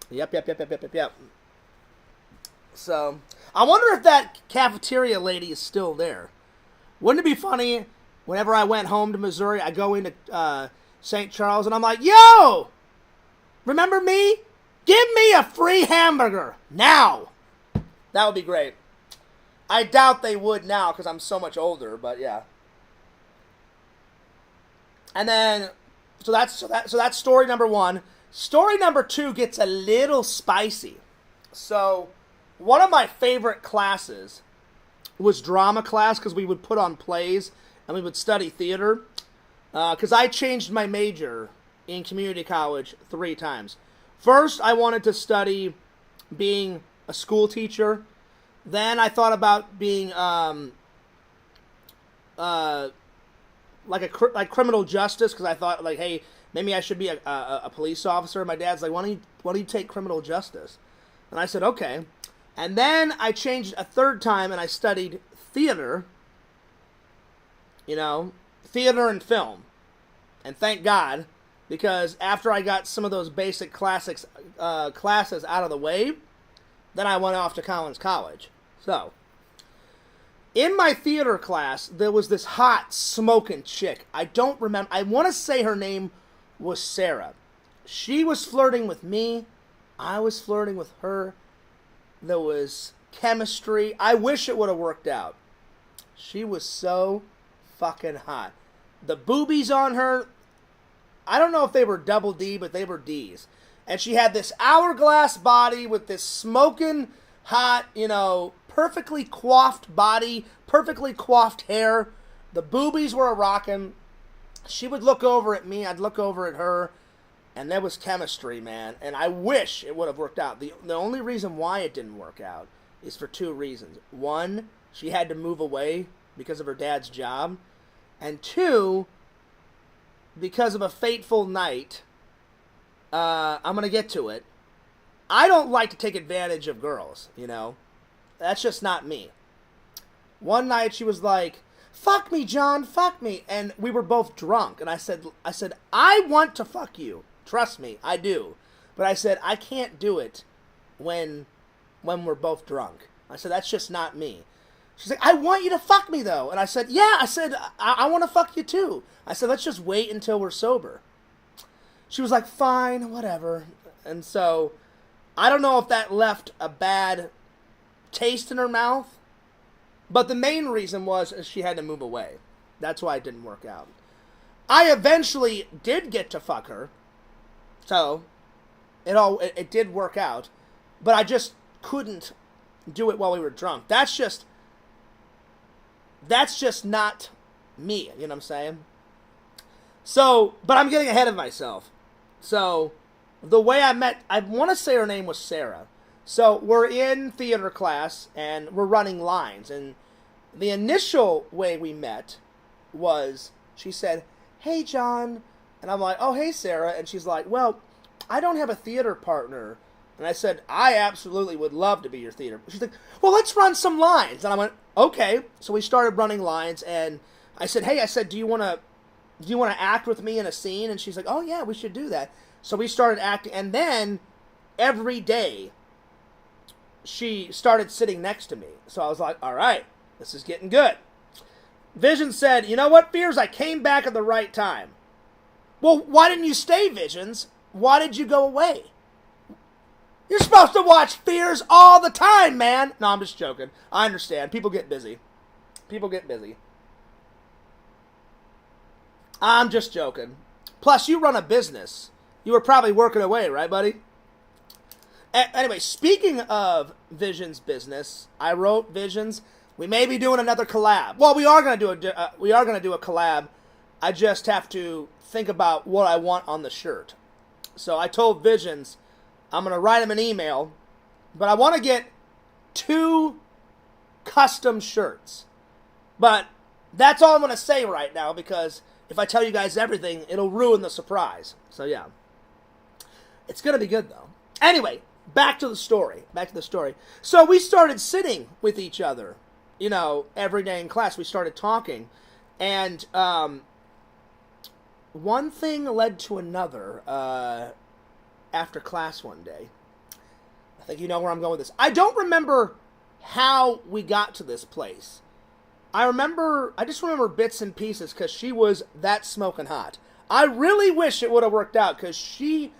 Yep. So, I wonder if that cafeteria lady is still there. Wouldn't it be funny, whenever I went home to Missouri, I go into St. Charles, and I'm like, "Yo! Remember me? Give me a free hamburger, now!" That would be great. I doubt they would now, because I'm so much older, but yeah. And then, so that's story number 1. Story number 2 gets a little spicy. So, one of my favorite classes was drama class, because we would put on plays and we would study theater. Because I changed my major in community college 3 times. First, I wanted to study being a school teacher. Then I thought about being like criminal justice, because I thought, like, hey, maybe I should be a police officer. My dad's like, why don't you take criminal justice? And I said, okay. And then I changed a 3rd time, and I studied theater, you know, theater and film. And thank God, because after I got some of those basic classes out of the way, then I went off to Collins College. So, in my theater class, there was this hot, smoking chick. I don't remember. I want to say her name was Sarah. She was flirting with me. I was flirting with her. There was chemistry. I wish it would have worked out. She was so fucking hot. The boobies on her, I don't know if they were double D, but they were D's. And she had this hourglass body with this smoking hot, you know, perfectly coiffed body, perfectly coiffed hair. The boobies were a-rockin'. She would look over at me, I'd look over at her. And there was chemistry, man. And I wish it would have worked out. The only reason why it didn't work out is for 2 reasons. 1, she had to move away because of her dad's job. And 2, because of a fateful night. I'm going to get to it. I don't like to take advantage of girls, you know. That's just not me. One night she was like, "Fuck me, John, fuck me." And we were both drunk. And I said, I want to fuck you. Trust me, I do. But I said, I can't do it when we're both drunk. I said, that's just not me. She's like, "I want you to fuck me, though." And I said, yeah, I want to fuck you, too. I said, let's just wait until we're sober. She was like, fine, whatever. And so, I don't know if that left a bad taste in her mouth. But the main reason was she had to move away. That's why it didn't work out. I eventually did get to fuck her. So, it did work out, but I just couldn't do it while we were drunk. That's just not me, you know what I'm saying? So, but I'm getting ahead of myself. So, the way I want to say her name was Sarah. So, we're in theater class, and we're running lines, and the initial way we met was, she said, "Hey, John." And I'm like, "Oh, hey, Sarah." And she's like, "Well, I don't have a theater partner." And I said, "I absolutely would love to be your theater." She's like, "Well, let's run some lines." And I went, "Okay." So we started running lines, and I said, hey, do you want to act with me in a scene? And she's like, oh yeah, we should do that. So we started acting, and then every day she started sitting next to me. So I was like, all right, this is getting good. Visions said, you know what, Fears, I came back at the right time. Well, why didn't you stay, Visions? Why did you go away? You're supposed to watch Fears all the time, man. No, I'm just joking. I understand. People get busy. I'm just joking. Plus, you run a business. You were probably working away, right, buddy? Anyway, speaking of Visions business, I wrote Visions. We may be doing another collab. Well, we are going to do a collab. I just have to think about what I want on the shirt. So I told Visions I'm going to write him an email, but I want to get 2 custom shirts. But that's all I'm going to say right now, because if I tell you guys everything, it'll ruin the surprise. So yeah. It's going to be good, though. Anyway, back to the story. So we started sitting with each other, you know, every day in class. We started talking. And one thing led to another after class one day. I think you know where I'm going with this. I don't remember how we got to this place. I just remember bits and pieces because she was that smoking hot. I really wish it would have worked out because she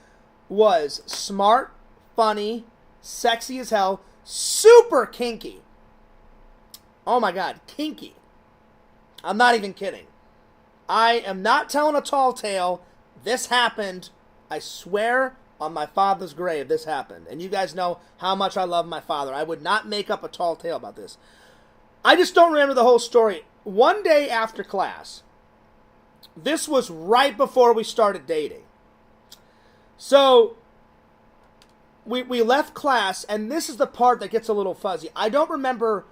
was smart, funny, sexy as hell, super kinky. Oh my God, kinky. I'm not even kidding. I am not telling a tall tale. This happened. I swear on my father's grave this happened. And you guys know how much I love my father. I would not make up a tall tale about this. I just don't remember the whole story. One day after class, this was right before we started dating. So, we left class, and this is the part that gets a little fuzzy. I don't remember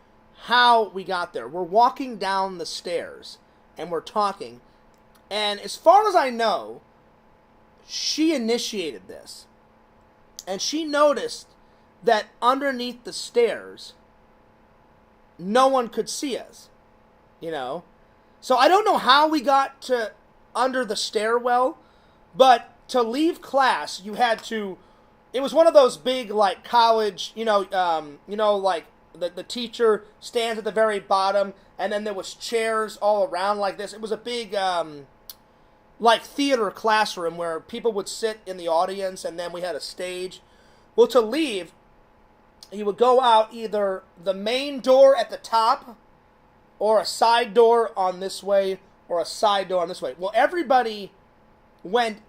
how we got there. We're walking down the stairs, and we're talking. And as far as I know, she initiated this. And she noticed that underneath the stairs, no one could see us, you know? So I don't know how we got to under the stairwell, but to leave class, you had to, it was one of those big, like, college, like, the teacher stands at the very bottom, and then there was chairs all around like this. It was a big, like, theater classroom where people would sit in the audience, and then we had a stage. Well, to leave, you would go out either the main door at the top, or a side door on this way, or a side door on this way. Well, everybody went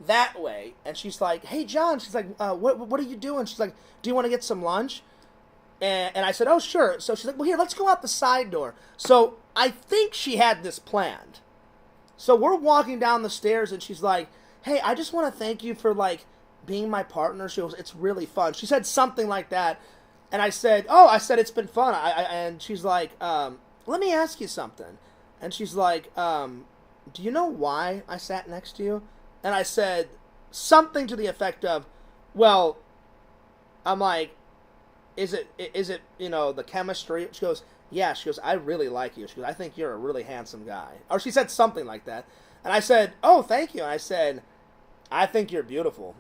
that way, and she's like, hey, John, she's like, what are you doing? She's like, do you want to get some lunch? And I said, oh, sure. So she's like, well, here, let's go out the side door. So I think she had this planned. So we're walking down the stairs, and she's like, hey, I just want to thank you for, like, being my partner. She goes, it's really fun. She said something like that. And I said, it's been fun. And she's like, let me ask you something. And she's like, do you know why I sat next to you? And I said something to the effect of, well, I'm like, is it, the chemistry? She goes, yeah. She goes, I really like you. She goes, I think you're a really handsome guy. Or she said something like that. And I said, oh, thank you. And I said, I think you're beautiful.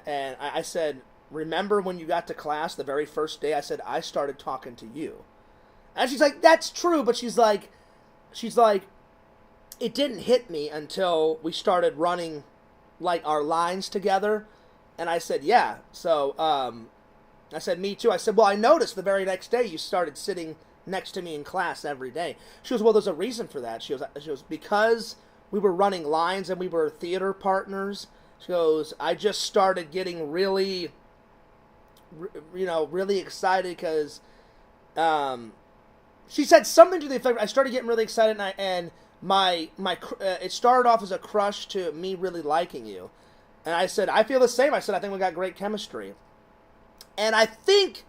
And I said, remember when you got to class the very first day? I said, I started talking to you. And she's like, that's true. But she's like, it didn't hit me until we started running, like, our lines together. And I said, yeah. So, I said, me too. I said, well, I noticed the very next day you started sitting next to me in class every day. She goes, well, there's a reason for that. She goes, because we were running lines and we were theater partners. She goes, I just started getting really, really excited because, she said something to the effect, I started getting really excited and it started off as a crush to me really liking you. And I said, I feel the same. I said, I think we got great chemistry. And I think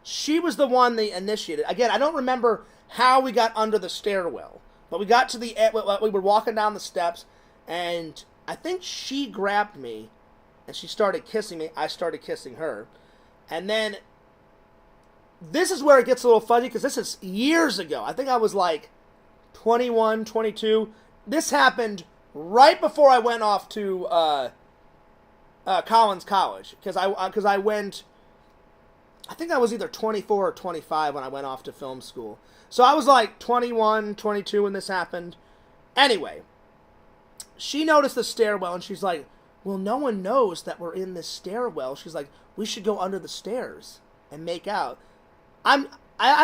she was the one that initiated. Again, I don't remember how we got under the stairwell. But we got to we were walking down the steps, and I think she grabbed me, and she started kissing me. I started kissing her. And then, this is where it gets a little funny, because this is years ago. I think I was like 21, 22. This happened right before I went off to Collins College, because I went, I think I was either 24 or 25 when I went off to film school. So I was like 21, 22 when this happened. Anyway, she noticed the stairwell, and she's like, well, no one knows that we're in this stairwell. She's like, we should go under the stairs and make out. I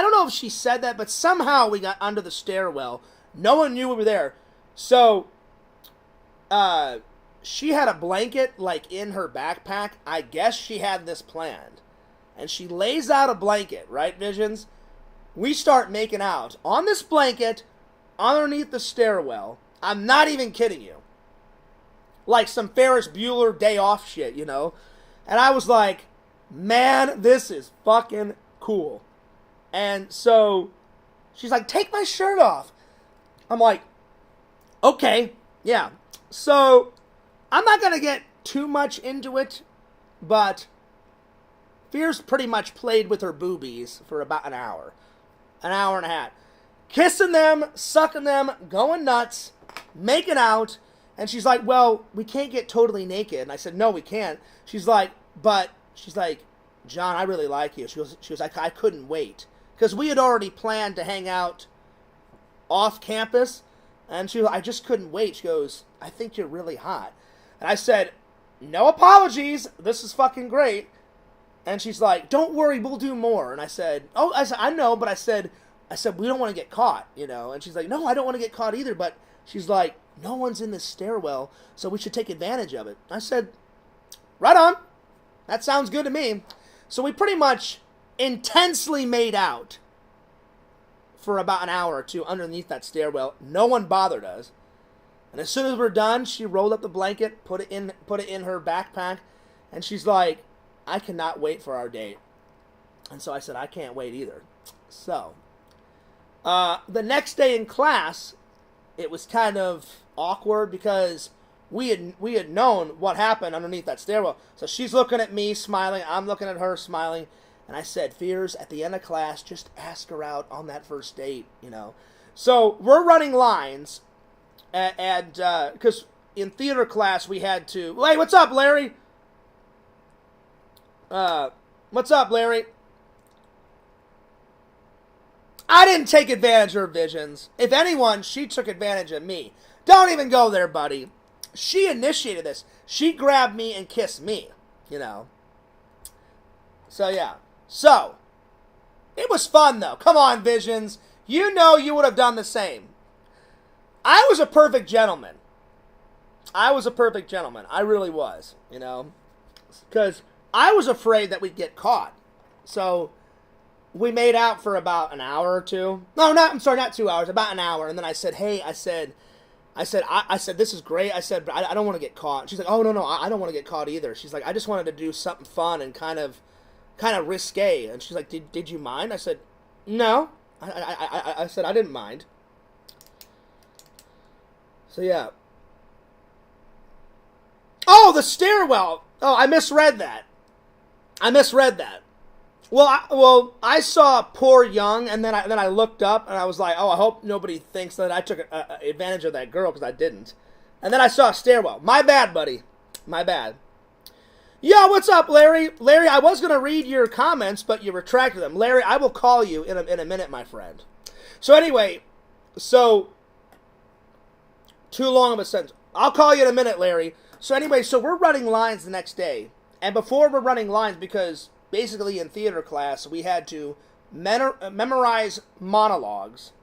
don't know if she said that, but somehow we got under the stairwell. No one knew we were there. So, she had a blanket, like, in her backpack. I guess she had this planned. And she lays out a blanket, right, Visions? We start making out on this blanket underneath the stairwell. I'm not even kidding you. Like some Ferris Bueller day off shit, you know? And I was like, man, this is fucking cool. And so she's like, take my shirt off. I'm like, okay, yeah. So I'm not going to get too much into it, but Fierce pretty much played with her boobies for about an hour and a half. Kissing them, sucking them, going nuts, making out. And she's like, well, we can't get totally naked. And I said, no, we can't. She's like, John, I really like you. She was like, I couldn't wait. Because we had already planned to hang out off campus. And she was like, I just couldn't wait. She goes, I think you're really hot. And I said, no apologies. This is fucking great. And she's like, don't worry, we'll do more. And I said, I know, but I said, we don't want to get caught, you know. And she's like, no, I don't want to get caught either. But she's like, no one's in this stairwell, so we should take advantage of it. I said, right on. That sounds good to me. So we pretty much intensely made out for about an hour or two underneath that stairwell. No one bothered us. And as soon as we're done, she rolled up the blanket, put it in her backpack, and she's like, I cannot wait for our date. And so I said, I can't wait either. So the next day in class, it was kind of awkward because we had known what happened underneath that stairwell. So she's looking at me, smiling. I'm looking at her, smiling. And I said, Fears, at the end of class, just ask her out on that first date, you know. So we're running lines, and because in theater class we had to. Hey, what's up, Larry? What's up, Larry? I didn't take advantage of her Visions. If anyone, she took advantage of me. Don't even go there, buddy. She initiated this. She grabbed me and kissed me, you know. So, yeah. So, it was fun, though. Come on, Visions. You know you would have done the same. I was a perfect gentleman. I really was, you know. Because I was afraid that we'd get caught. So we made out for about an hour or two. No, not 2 hours, about an hour. And then I said, hey, I said, this is great. I said, but I don't want to get caught. She's like, oh, no, I don't want to get caught either. She's like, I just wanted to do something fun and kind of risque. And she's like, did you mind? I said, no. I said, I didn't mind. So, yeah. Oh, the stairwell. Oh, I misread that. Well, I saw poor Young, and then I looked up, and I was like, oh, I hope nobody thinks that I took advantage of that girl, because I didn't. And then I saw a stairwell. My bad, buddy. My bad. Yo, what's up, Larry? Larry, I was going to read your comments, but you retracted them. Larry, I will call you in a minute, my friend. So anyway, too long of a sentence. I'll call you in a minute, Larry. So anyway, so we're running lines the next day. And before we're running lines, because basically in theater class, we had to memorize monologues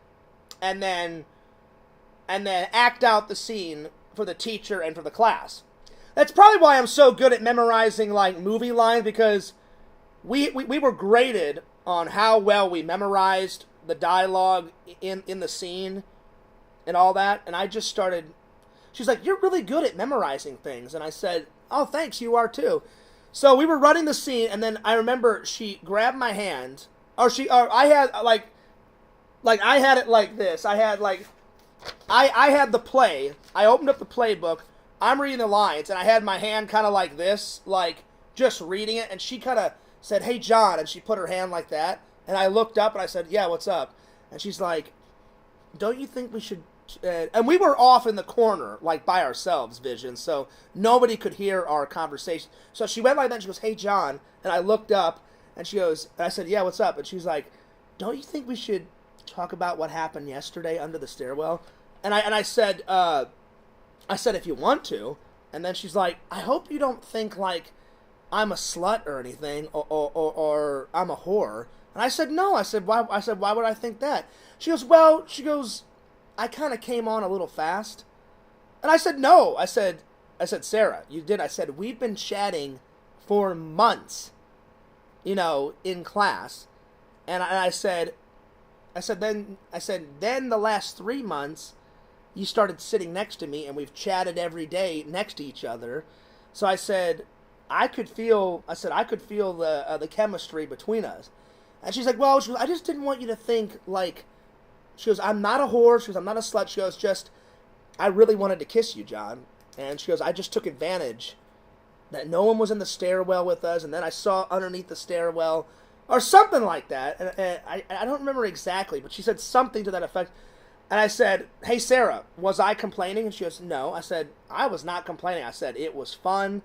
and then act out the scene for the teacher and for the class. That's probably why I'm so good at memorizing, like, movie lines, because we were graded on how well we memorized the dialogue in the scene and all that. And I just started... She's like, you're really good at memorizing things. And I said, oh, thanks, you are too. So we were running the scene, and then I remember she grabbed my hand, or I had I had it like this. I had the play. I opened up the playbook. I'm reading the lines, and I had my hand kind of like this, like just reading it. And she kind of said, "Hey, John," and she put her hand like that. And I looked up, and I said, "Yeah, what's up?" And she's like, don't you think we should, and we were off in the corner, like by ourselves, Vision, so nobody could hear our conversation. So she went like that, and she goes, hey, John, and I looked up, and she goes, and I said, yeah, what's up? And she's like, don't you think we should talk about what happened yesterday under the stairwell? And I said, if you want to. And then she's like, I hope you don't think, like, I'm a slut or anything, or I'm a whore. And I said, no. I said, why would I think that? She goes, I kind of came on a little fast. And I said, no. I said, Sarah, you did. I said, we've been chatting for months, in class. And I said, then the last 3 months, you started sitting next to me, and we've chatted every day next to each other. So I said, I could feel the chemistry between us. And she's like, well, I just didn't want you to think, like, she goes, I'm not a whore. She goes, I'm not a slut. She goes, just, I really wanted to kiss you, John. And she goes, I just took advantage that no one was in the stairwell with us, and then I saw underneath the stairwell, or something like that. And I don't remember exactly, but she said something to that effect. And I said, hey, Sarah, was I complaining? And she goes, no. I said, I was not complaining. I said, it was fun.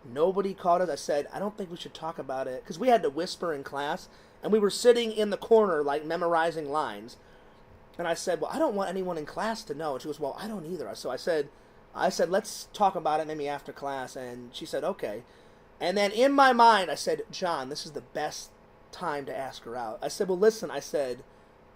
Nobody caught us. I said, I don't think we should talk about it. Because we had to whisper in class. And we were sitting in the corner, like, memorizing lines. And I said, well, I don't want anyone in class to know. And she goes, well, I don't either. So I said, let's talk about it maybe after class. And she said, okay. And then in my mind, I said, John, this is the best time to ask her out. I said, well, listen, I said,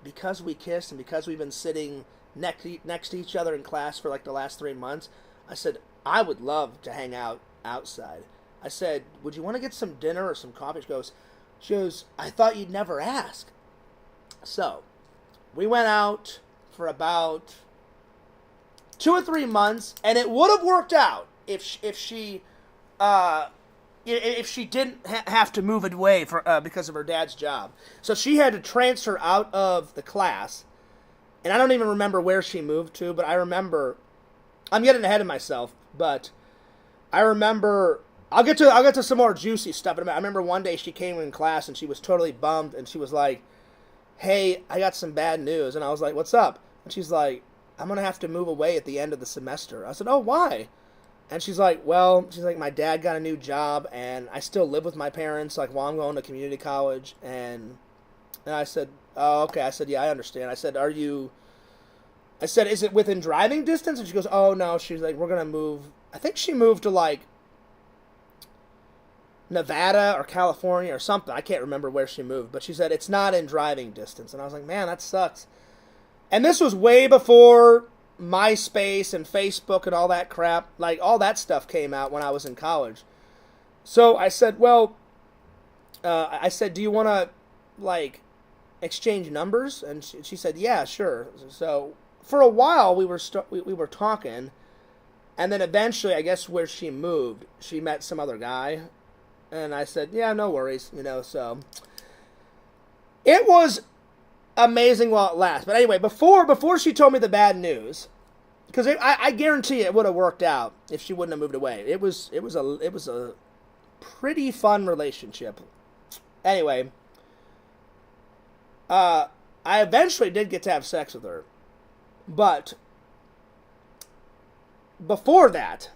because we kissed and because we've been sitting next to each other in class for like the last 3 months, I said, I would love to hang out outside. I said, would you want to get some dinner or some coffee? She goes, I thought you'd never ask. So we went out for about 2 or 3 months, and it would have worked out if she didn't have to move away because of her dad's job. So she had to transfer out of the class, and I don't even remember where she moved to, but I remember, I'm getting ahead of myself, but I remember, I'll get to some more juicy stuff. I remember one day she came in class, and she was totally bummed, and she was like, hey, I got some bad news. And I was like, what's up? And she's like, I'm going to have to move away at the end of the semester. I said, oh, why? And she's like, my dad got a new job, and I still live with my parents, like, while I'm going to community college. And I said, oh, okay. I said, yeah, I understand. I said, is it within driving distance? And she goes, oh, no. She's like, we're going to move. I think she moved to, like, Nevada or California or something. I can't remember where she moved, but she said, it's not in driving distance. And I was like, man, that sucks. And this was way before MySpace and Facebook and all that crap, like all that stuff came out when I was in college. So I said, well, do you want to, like, exchange numbers? And she said, yeah, sure. So for a while we were talking, and then eventually, I guess where she moved, she met some other guy, and I said, yeah, no worries, so it was amazing while it lasted. But anyway, before she told me the bad news, because I guarantee it would have worked out if she wouldn't have moved away. It was a pretty fun relationship. Anyway, I eventually did get to have sex with her, but before that,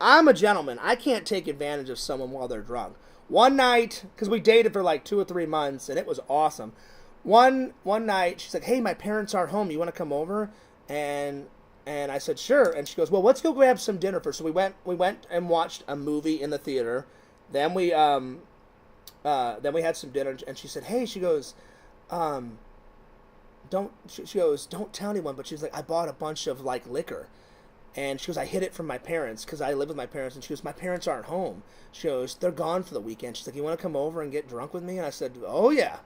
I'm a gentleman. I can't take advantage of someone while they're drunk. One night, because we dated for like 2 or 3 months, and it was awesome. One night, she's like, hey, my parents aren't home. You want to come over? And I said, sure. And she goes, well, let's go grab some dinner first. So we went and watched a movie in the theater. Then we had some dinner. And she said, hey, she goes, don't tell anyone. But she's like, I bought a bunch of like liquor. And she goes, I hid it from my parents because I live with my parents. And she goes, my parents aren't home. She goes, they're gone for the weekend. She's like, you want to come over and get drunk with me? And I said, oh yeah.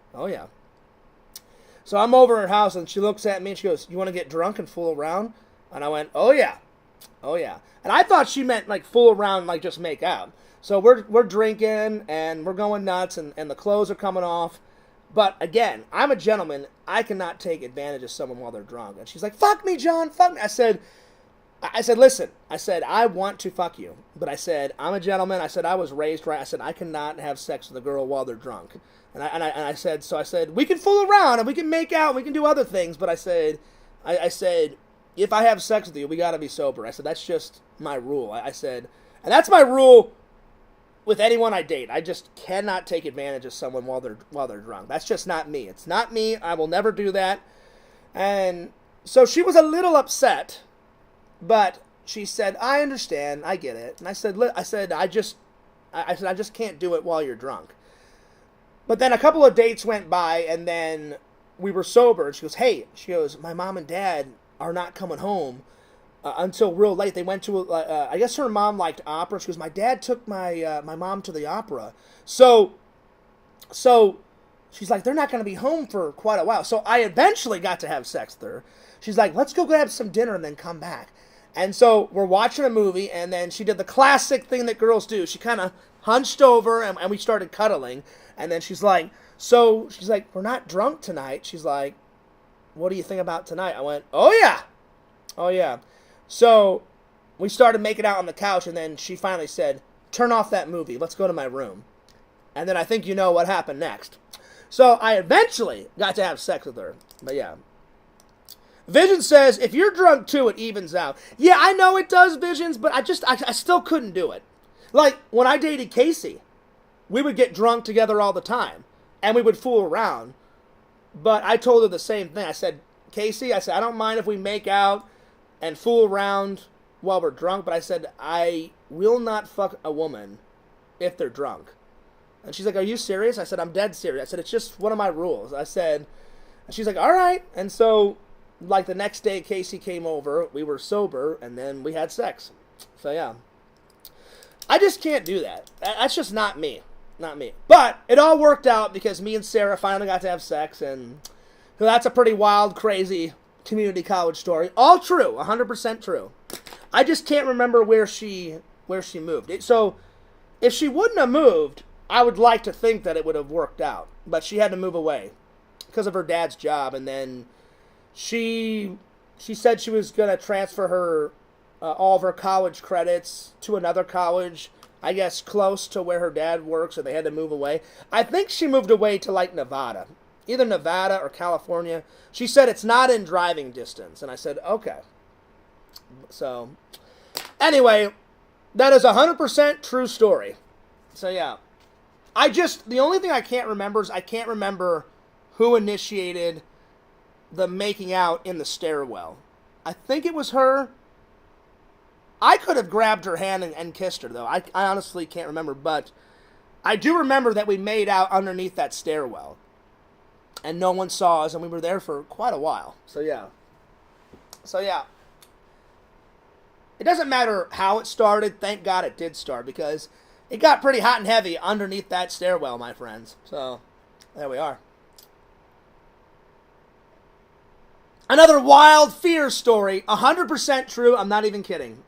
So I'm over at her house, and she looks at me, and she goes, you want to get drunk and fool around? And I went, oh yeah. And I thought she meant, like, fool around, like, just make out. So we're drinking, and we're going nuts, and the clothes are coming off. But, again, I'm a gentleman. I cannot take advantage of someone while they're drunk. And she's like, fuck me, John, fuck me. I said, I said, listen, I said, I want to fuck you. But I said, I'm a gentleman. I said, I was raised right. I said, I cannot have sex with a girl while they're drunk. And I said, we can fool around and we can make out and we can do other things. But I said, if I have sex with you, we got to be sober. I said, that's just my rule. I said, and that's my rule with anyone I date. I just cannot take advantage of someone while they're drunk. That's just not me. It's not me. I will never do that. And so she was a little upset. But she said, I understand, I get it. And I said, I just can't do it while you're drunk. But then a couple of dates went by, and then we were sober. And she goes, my mom and dad are not coming home until real late. They went to, I guess her mom liked opera. She goes, my dad took my mom to the opera. So she's like, they're not going to be home for quite a while. So I eventually got to have sex with her. She's like, let's go grab some dinner and then come back. And so we're watching a movie, and then she did the classic thing that girls do. She kind of hunched over, and we started cuddling. And then she's like, we're not drunk tonight. She's like, what do you think about tonight? I went, oh, yeah. So we started making out on the couch, and then she finally said, turn off that movie. Let's go to my room. And then I think you know what happened next. So I eventually got to have sex with her. But yeah. Vision says, if you're drunk too, it evens out. Yeah, I know it does, Visions, but I still couldn't do it. Like, when I dated Casey, we would get drunk together all the time, and we would fool around. But I told her the same thing. I said, Casey, I don't mind if we make out and fool around while we're drunk, but I said, I will not fuck a woman if they're drunk. And she's like, are you serious? I said, I'm dead serious. I said, it's just one of my rules. I said, and she's like, all right. And so, like, the next day, Casey came over, we were sober, and then we had sex. So, yeah. I just can't do that. That's just not me. Not me. But it all worked out because me and Sarah finally got to have sex, and that's a pretty wild, crazy community college story. All true. 100% true. I just can't remember where she moved. So, if she wouldn't have moved, I would like to think that it would have worked out. But she had to move away because of her dad's job, and then she said she was going to transfer her all of her college credits to another college, I guess close to where her dad works, or they had to move away. I think she moved away to, like, Nevada. Either Nevada or California. She said it's not in driving distance, and I said, okay. So, anyway, that is 100% true story. So, yeah. The only thing I can't remember is I can't remember who initiated the making out in the stairwell. I think it was her. I could have grabbed her hand and kissed her, though. I honestly can't remember, but I do remember that we made out underneath that stairwell. And no one saw us, and we were there for quite a while. So, yeah. It doesn't matter how it started. Thank God it did start, because it got pretty hot and heavy underneath that stairwell, my friends. So, there we are. Another wild fear story. 100% true. I'm not even kidding.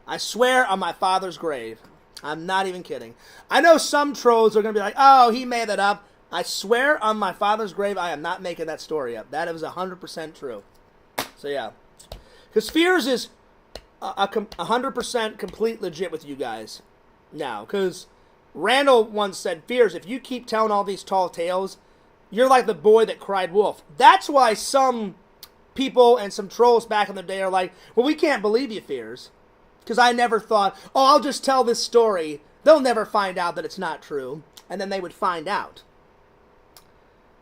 I swear on my father's grave. I'm not even kidding. I know some trolls are going to be like, oh, he made that up. I swear on my father's grave, I am not making that story up. That is 100% true. So, yeah. Because fears is 100% complete legit with you guys now. Because Randall once said, fears, if you keep telling all these tall tales, you're like the boy that cried wolf. That's why some people and some trolls back in the day are like, well, we can't believe you, fears. Because I never thought, oh, I'll just tell this story. They'll never find out that it's not true. And then they would find out.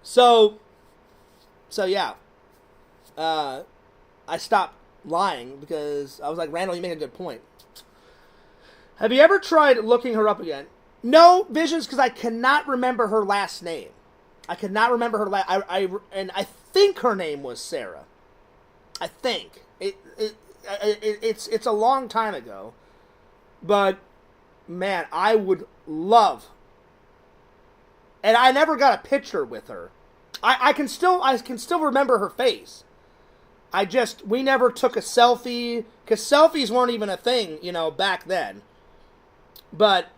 So yeah. I stopped lying because I was like, Randall, you make a good point. Have you ever tried looking her up again? No, Visions, because I cannot remember her last name. I cannot remember her last... And I think her name was Sarah. I think. It's a long time ago. But, man, I would love... And I never got a picture with her. I can still remember her face. We never took a selfie, because selfies weren't even a thing, back then. But,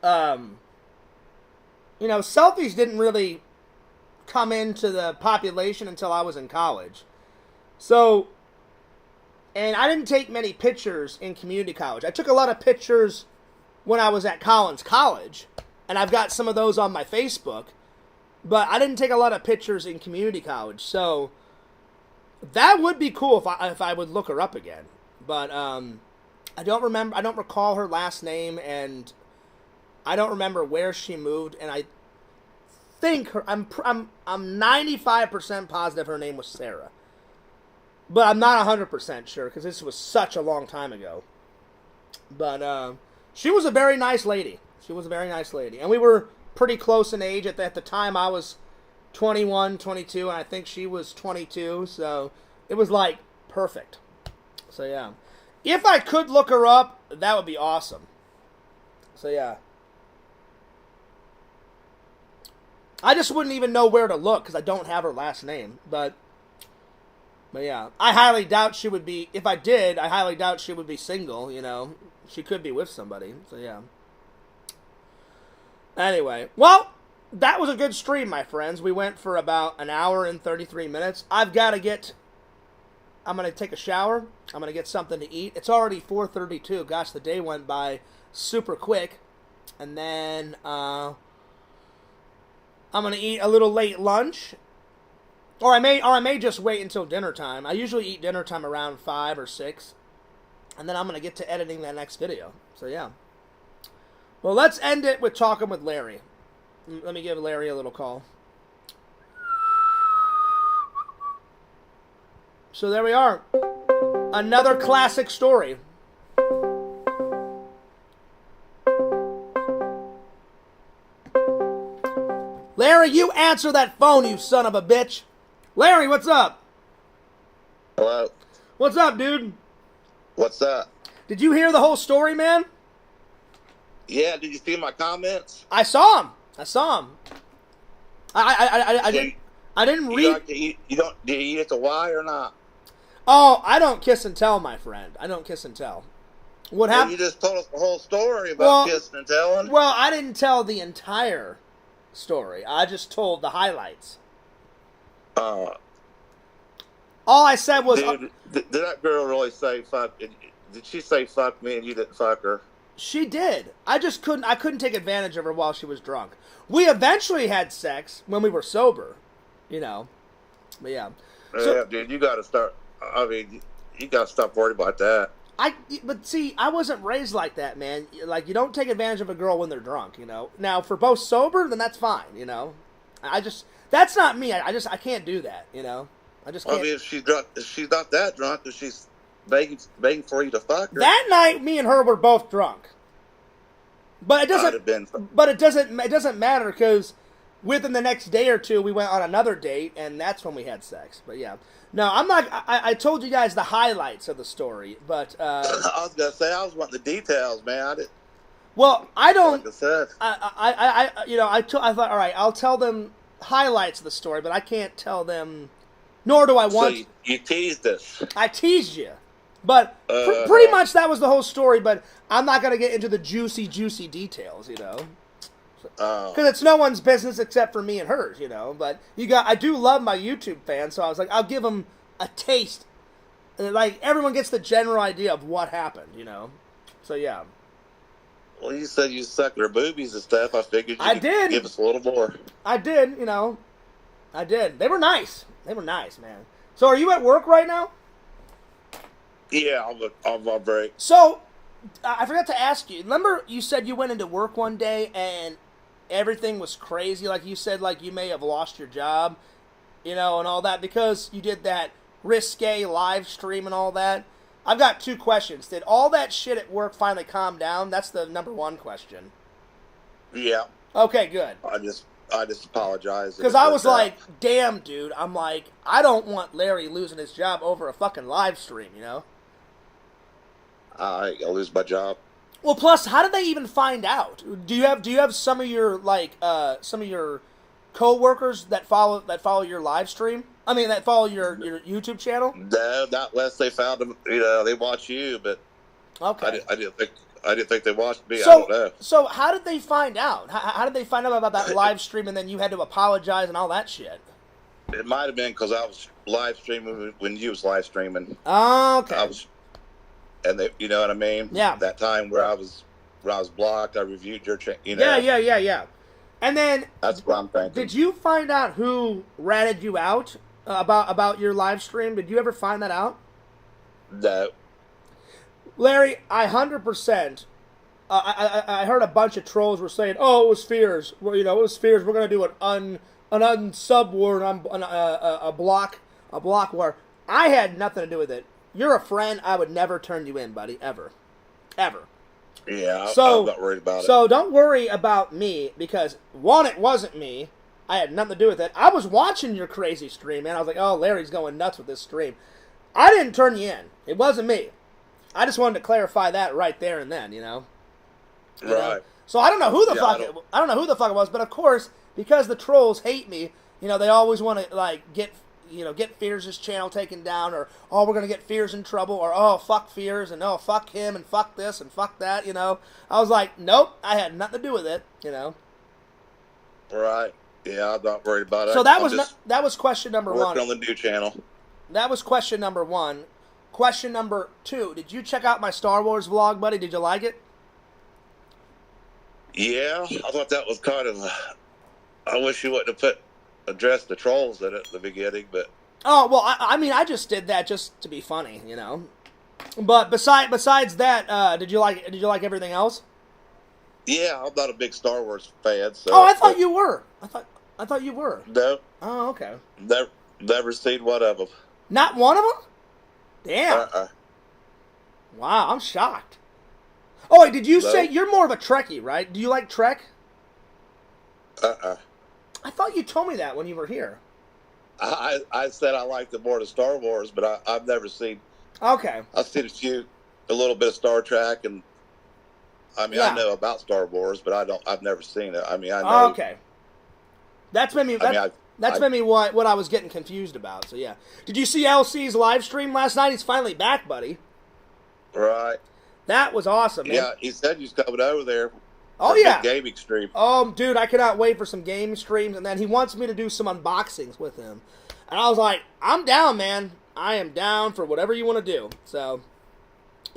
selfies didn't really come into the population until I was in college. So, And I didn't take many pictures in community college. I took a lot of pictures when I was at Collins College, and I've got some of those on my Facebook, but I didn't take a lot of pictures in community college. So that would be cool if I would look her up again. But I don't recall her last name, and I don't remember where she moved, and I think I'm 95% positive her name was Sarah. But I'm not 100% sure, because this was such a long time ago. But she was a very nice lady. She was a very nice lady. And we were pretty close in age. At the time, I was 21, 22, and I think she was 22. So it was, like, perfect. So, yeah. If I could look her up, that would be awesome. So, yeah. I just wouldn't even know where to look, because I don't have her last name. But yeah, I highly doubt she would be, if I did, I highly doubt she would be single, you know. She could be with somebody, so yeah. Anyway, well, that was a good stream, my friends. We went for about an hour and 33 minutes. I'm going to take a shower. I'm going to get something to eat. It's already 4:32. Gosh, the day went by super quick. And then I'm going to eat a little late lunch. Or I may just wait until dinner time. I usually eat dinner time around 5 or 6. And then I'm going to get to editing that next video. So, yeah. Well, let's end it with talking with Larry. Let me give Larry a little call. So, there we are. Another classic story. Larry, you answer that phone, you son of a bitch. Larry, what's up? Hello. What's up, dude? What's up? Did you hear the whole story, man? Yeah, did you see my comments? I saw him. I didn't read. Do you eat at the Y or not? Oh, I don't kiss and tell, my friend. I don't kiss and tell. What happened? You just told us the whole story about kissing and telling. Well, I didn't tell the entire story. I just told the highlights. All I said was... Dude, did that girl really say fuck... Did she say fuck me and you didn't fuck her? She did. I couldn't take advantage of her while she was drunk. We eventually had sex when we were sober, you know. But yeah. Yeah, dude, you gotta start... I mean, you gotta stop worrying about that. But see, I wasn't raised like that, man. Like, you don't take advantage of a girl when they're drunk, you know. Now, for both sober, then that's fine, you know. That's not me. I can't do that, you know. I just can't. I mean, if she's drunk, if she's not that drunk, if she's begging for you to fuck her. That night, me and her were both drunk. But it doesn't. But it doesn't matter, because within the next day or two, we went on another date, and that's when we had sex. But yeah, no, I'm not. I told you guys the highlights of the story, but I was gonna say I was wanting the details, man. Well, I don't. Like I said, I thought, all right, I'll tell them highlights of the story, but I can't tell them. Nor do I want. So you teased us. I teased you, but pretty much that was the whole story. But I'm not gonna get into the juicy details, you know, because it's no one's business except for me and hers, you know. But I do love my YouTube fans, so I was like, I'll give them a taste. Like, everyone gets the general idea of what happened, you know. So yeah. Well, you said you sucked her boobies and stuff. I figured you could give us a little more. I did, you know. I did. They were nice. They were nice, man. So, are you at work right now? Yeah, I'm on break. So, I forgot to ask you. Remember, you said you went into work one day and everything was crazy. Like, you said, like, you may have lost your job, you know, and all that because you did that risque live stream and all that. I've got 2 questions. Did all that shit at work finally calm down? That's the number 1 question. Yeah. Okay, good. I just apologize. Because I was like, damn, dude. I'm like, I don't want Larry losing his job over a fucking live stream, you know? I'll lose my job. Well, plus, how did they even find out? Do you have some of your co-workers that follow your live stream? I mean, that follow your YouTube channel? No, not unless they found them. You know, they watch you, but okay. I didn't think they watched me. So, I don't know. So how did they find out? How did they find out about that live stream, and then you had to apologize and all that shit? It might have been because I was live streaming when you was live streaming. Oh, okay. And they, you know what I mean? Yeah. That time where I was blocked, I reviewed your you know. Yeah. And then that's what I'm thinking. Did you find out who ratted you out about your live stream? Did you ever find that out? No. Larry, I 100%. I heard a bunch of trolls were saying, "Oh, it was Fears. Well, you know, it was Fears. We're gonna do an unsub war, a block war." I had nothing to do with it. You're a friend. I would never turn you in, buddy. Ever. Yeah, so, I'm not worried about it. So don't worry about me because, one, it wasn't me. I had nothing to do with it. I was watching your crazy stream, man. I was like, oh, Larry's going nuts with this stream. I didn't turn you in. It wasn't me. I just wanted to clarify that right there and then, you know? You know? So I don't know who the fuck I don't know who the fuck it was, but of course, because the trolls hate me, you know, they always want to, like, get Fears' channel taken down, or, oh, we're going to get Fears in trouble, or, oh, fuck Fears, and, oh, fuck him, and fuck this, and fuck that, you know. I was like, nope, I had nothing to do with it, you know. Right. Yeah, I'm not worried about it. So that was question number one. Working on the new channel. That was question number one. Question number two, did you check out my Star Wars vlog, buddy? Did you like it? Yeah, I thought that was kind of... I wish you wouldn't have addressed the trolls in it at the beginning, but... Oh, well, I mean, I just did that just to be funny, you know. But besides that, did you like everything else? Yeah, I'm not a big Star Wars fan, so... Oh, I thought you were. I thought you were. No. Oh, okay. Never seen one of them. Not one of them? Damn. Uh-uh. Wow, I'm shocked. Oh, wait, did you say you're more of a Trekkie, right? Do you like Trek? Uh-uh. I thought you told me that when you were here. I said I liked it more than Star Wars, but I've never seen... Okay. I've seen a little bit of Star Trek, and I mean, I know about Star Wars, but I've never seen it. I mean, I know... Okay. That's made me... That's made me what I was getting confused about, so yeah. Did you see LC's live stream last night? He's finally back, buddy. Right. That was awesome, man. Yeah, he said he's coming over there. Oh, yeah. Gaming stream. Oh, dude, I cannot wait for some game streams, and then he wants me to do some unboxings with him. And I was like, I'm down, man. I am down for whatever you want to do. So,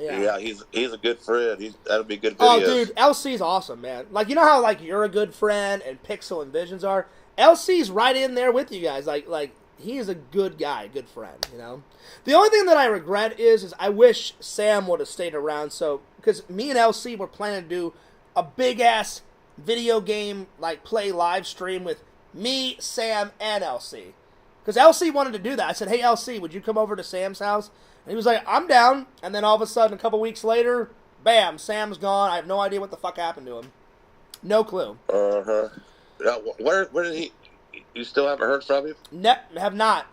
yeah. Yeah, he's a good friend. That'll be good videos. Oh, dude, LC's awesome, man. Like, you know how, like, you're a good friend and Pixel and Visions are? LC's right in there with you guys. Like he is a good guy, good friend, you know? The only thing that I regret is I wish Sam would have stayed around, because me and LC were planning to do a big-ass video game, like, play live stream with me, Sam, and LC. Because LC wanted to do that. I said, hey, LC, would you come over to Sam's house? And he was like, I'm down. And then all of a sudden, a couple weeks later, bam, Sam's gone. I have no idea what the fuck happened to him. No clue. Uh-huh. Where did he... You still haven't heard from him? No, have not.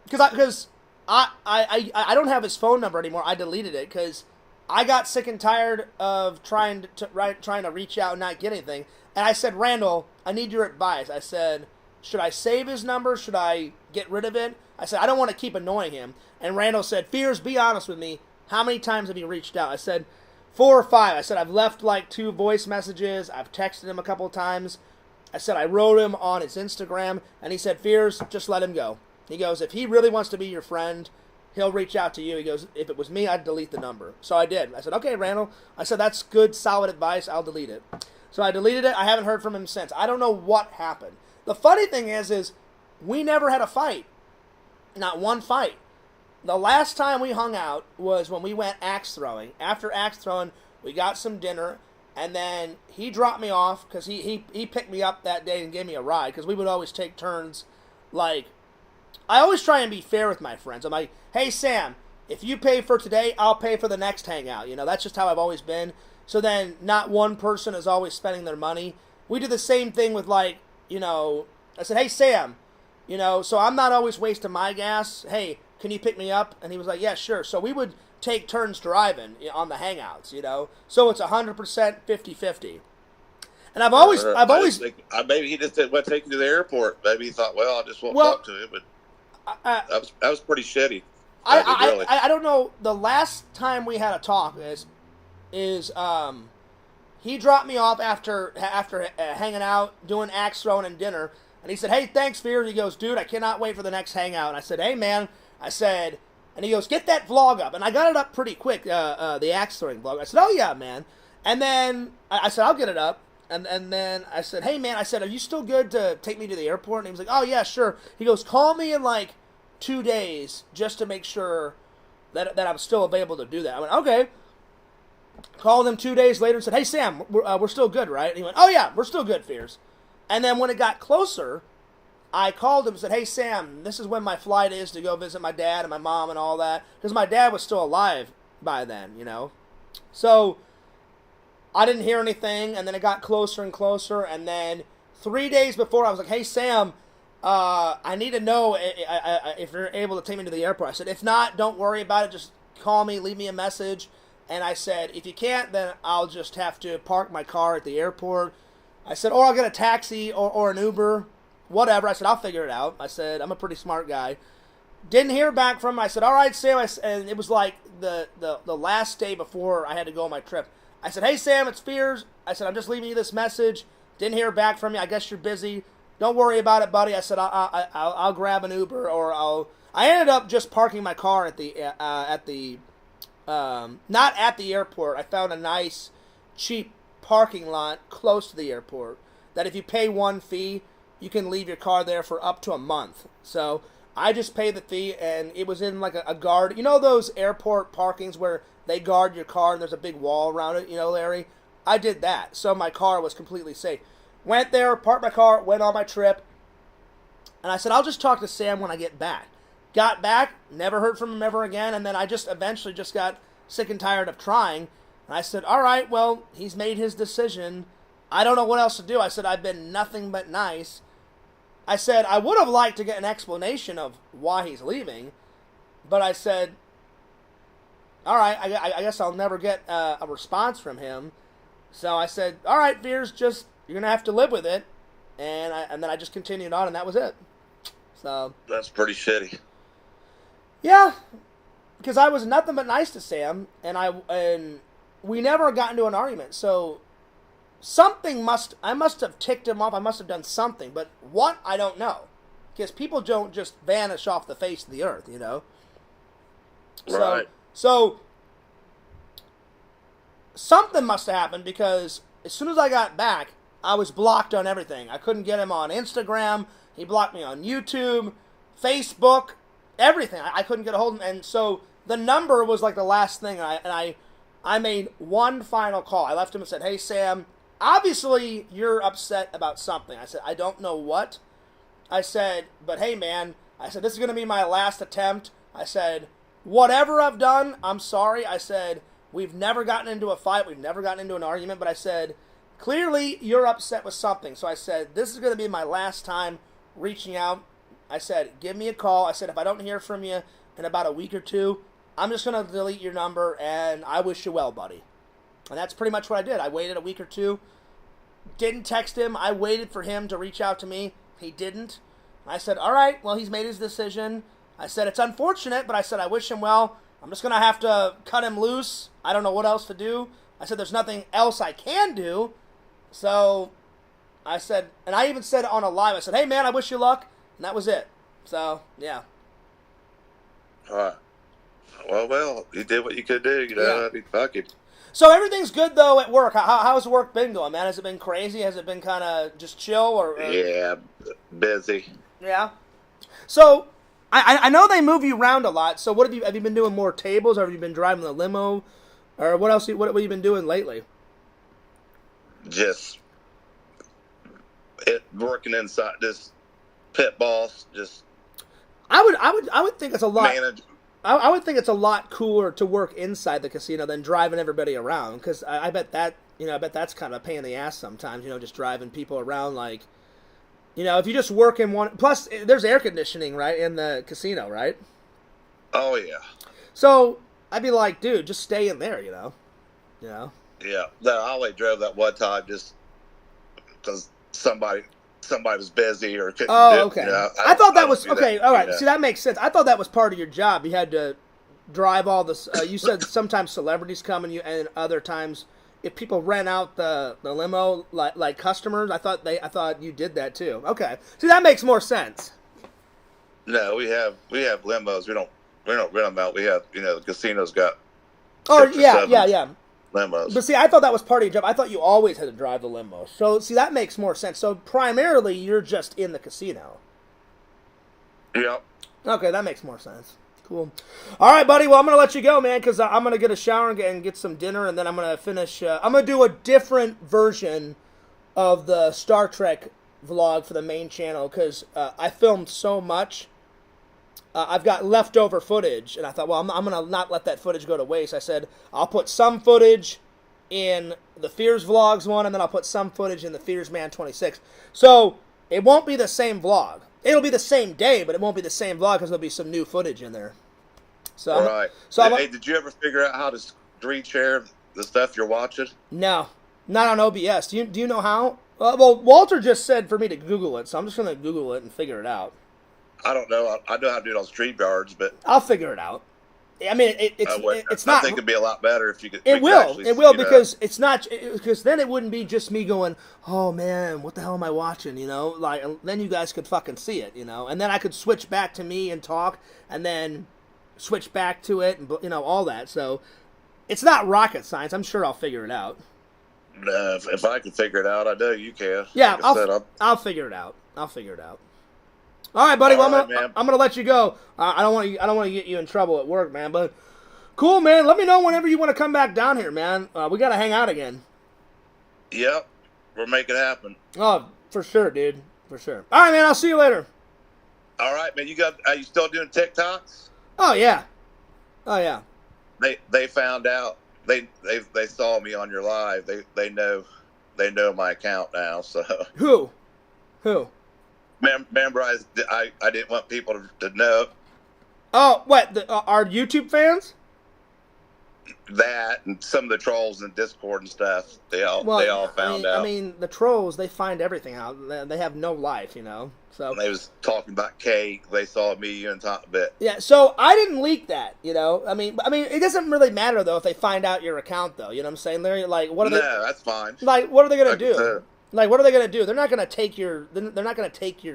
Because I don't have his phone number anymore. I deleted it because I got sick and tired of trying to reach out and not get anything. And I said, Randall, I need your advice. I said, should I save his number? Should I get rid of it? I said, I don't want to keep annoying him. And Randall said, Fears, be honest with me. How many times have you reached out? I said, 4 or 5. I said, I've left like 2 voice messages. I've texted him a couple of times. I said, I wrote him on his Instagram, and he said, Fears, just let him go. He goes, if he really wants to be your friend, he'll reach out to you. He goes, if it was me, I'd delete the number. So I did. I said, okay, Randall. I said, that's good, solid advice. I'll delete it. So I deleted it. I haven't heard from him since. I don't know what happened. The funny thing is we never had a fight. Not one fight. The last time we hung out was when we went axe throwing. After axe throwing, we got some dinner. And then he dropped me off because he picked me up that day and gave me a ride because we would always take turns. Like, I always try and be fair with my friends. I'm like, hey, Sam, if you pay for today, I'll pay for the next hangout. You know, that's just how I've always been. So then not one person is always spending their money. We do the same thing with, like, you know, I said, hey, Sam, you know, so I'm not always wasting my gas. Hey, can you pick me up? And he was like, yeah, sure. So we would take turns driving on the hangouts, you know. So it's 100% 50-50. And I've always maybe he just didn't want to take you to the airport. Maybe he thought, well, I just won't talk to him. But that was pretty shitty. I don't know. The last time we had a talk is he dropped me off after hanging out, doing axe throwing and dinner. And he said, hey, thanks, Fear. And he goes, dude, I cannot wait for the next hangout. And I said, hey, man. I said, and he goes, get that vlog up. And I got it up pretty quick, the axe throwing vlog. I said, oh, yeah, man. And then I said, I'll get it up. And then I said, hey, man, I said, are you still good to take me to the airport? And he was like, oh, yeah, sure. He goes, call me in like 2 days just to make sure that I'm still available to do that. I went, okay. Called him 2 days later and said, hey, Sam, we're still good, right? And he went, oh, yeah, we're still good, Fears. And then when it got closer, I called him and said, hey, Sam, this is when my flight is to go visit my dad and my mom and all that. Because my dad was still alive by then, you know. So I didn't hear anything, and then it got closer and closer. And then 3 days before, I was like, hey, Sam, I need to know if you're able to take me to the airport. I said, if not, don't worry about it. Just call me, leave me a message. And I said, if you can't, then I'll just have to park my car at the airport. I said, or I'll get a taxi or an Uber, whatever. I said, I'll figure it out. I said, I'm a pretty smart guy. Didn't hear back from him. I said, all right, Sam. And it was like the last day before I had to go on my trip. I said, hey, Sam, it's Fears. I said, I'm just leaving you this message. Didn't hear back from you. I guess you're busy. Don't worry about it, buddy. I said, I'll grab an Uber or I ended up just parking my car at the not at the airport. I found a nice, cheap parking lot close to the airport that if you pay one fee, you can leave your car there for up to a month. So I just paid the fee, and it was in like a guard. You know those airport parkings where they guard your car and there's a big wall around it, you know, Larry? I did that, so my car was completely safe. Went there, parked my car, went on my trip, and I said, I'll just talk to Sam when I get back. Got back, never heard from him ever again, and then I just eventually just got sick and tired of trying. And I said, all right, well, he's made his decision. I don't know what else to do. I said, I've been nothing but nice. I said, I would have liked to get an explanation of why he's leaving, but I said, all right, I guess I'll never get a response from him. So I said, all right, Fears, just, you're going to have to live with it. And then I just continued on, and that was it. So that's pretty shitty. Yeah, because I was nothing but nice to Sam, and we never got into an argument. So I must have ticked him off. I must have done something, but what, I don't know, because people don't just vanish off the face of the earth, you know. Right. So something must have happened, because as soon as I got back, I was blocked on everything. I couldn't get him on Instagram. He blocked me on YouTube, Facebook, everything. I couldn't get a hold of him. And so the number was like the last thing. And I made one final call. I left him and said, hey, Sam, obviously you're upset about something. I said, I don't know what. I said, but hey, man, I said, this is going to be my last attempt. I said, whatever I've done, I'm sorry. I said, we've never gotten into a fight. We've never gotten into an argument. But I said, clearly you're upset with something. So I said, this is going to be my last time reaching out. I said, give me a call. I said, if I don't hear from you in about a week or two, I'm just going to delete your number, and I wish you well, buddy. And that's pretty much what I did. I waited a week or two. Didn't text him. I waited for him to reach out to me. He didn't. I said, all right, well, he's made his decision. I said, it's unfortunate, but I said, I wish him well. I'm just going to have to cut him loose. I don't know what else to do. I said, there's nothing else I can do. So I said, and I even said on a live, I said, hey, man, I wish you luck. And that was it. So, yeah. All right. Well, you did what you could do, you know. Yeah. I mean, fuck it. So everything's good, though, at work. How's work been going, man? Has it been crazy? Has it been kind of just chill? Or Yeah, busy. Yeah. So I know they move you around a lot. So what have you been doing more tables, or have you been driving the limo, or what else? What have you been doing lately? Just working inside this pit boss. Just I would think it's a lot. Manage. I would think it's a lot cooler to work inside the casino than driving everybody around, because I bet that, I bet that's kind of a pain in the ass sometimes, just driving people around, like, if you just work in one, plus there's air conditioning, right, in the casino, right? Oh, yeah. So I'd be like, dude, just stay in there, Yeah. I only drove that one time just because somebody was busy or couldn't do, okay. I thought that was okay. That, all right, see, that makes sense. I thought that was part of your job. You had to drive all this. You said sometimes celebrities come and other times if people rent out the limo like customers. I thought you did that too. Okay, see, that makes more sense. No, we have limos. We don't rent them out. We have, the casino's got. Oh yeah. Limos. But see, I thought that was part of your job. I thought you always had to drive the limo. So see, that makes more sense. So primarily, you're just in the casino. Yep. Okay, that makes more sense. Cool. All right, buddy. Well, I'm going to let you go, man, because I'm going to get a shower and get some dinner, and then I'm going to finish. I'm going to do a different version of the Star Trek vlog for the main channel, because I filmed so much. I've got leftover footage, and I thought, well, I'm going to not let that footage go to waste. I said, I'll put some footage in the Fears Vlogs one, and then I'll put some footage in the Fears Man 26. So it won't be the same vlog. It'll be the same day, but it won't be the same vlog because there'll be some new footage in there. So, all right. Hey, did you ever figure out how to screen share the stuff you're watching? No, not on OBS. Do you know how? Well, Walter just said for me to Google it, so I'm just going to Google it and figure it out. I don't know. I know how to do it on StreamYards, but I'll figure it out. I mean, it's not. I think it'd be a lot better if you could. It will because it's not because then it wouldn't be just me going, oh man, what the hell am I watching? Like then you guys could fucking see it, and then I could switch back to me and talk, and then switch back to it, and all that. So it's not rocket science. I'm sure I'll figure it out. If I can figure it out, I know you can. Yeah, I'll figure it out. All right, buddy. Well, I'm gonna let you go. I don't want to get you in trouble at work, man. But cool, man. Let me know whenever you want to come back down here, man. We gotta hang out again. Yep, we'll make it happen. Oh, for sure, dude. For sure. All right, man. I'll see you later. All right, man. Are you still doing TikToks? Oh yeah. They found out. They saw me on your live. They know my account now. So who? Remember, I didn't want people to know. Oh, what? Our YouTube fans? That and some of the trolls in Discord and stuff. They all found out. I mean, the trolls, they find everything out. They have no life, So they was talking about cake. They saw me, you and talk a bit. Yeah, so I didn't leak that, I mean, it doesn't really matter though if they find out your account though. You know what I'm saying, Larry? Like, what are they? No, that's fine. Like, what are they gonna do? Like, what are they gonna do? They're not gonna take your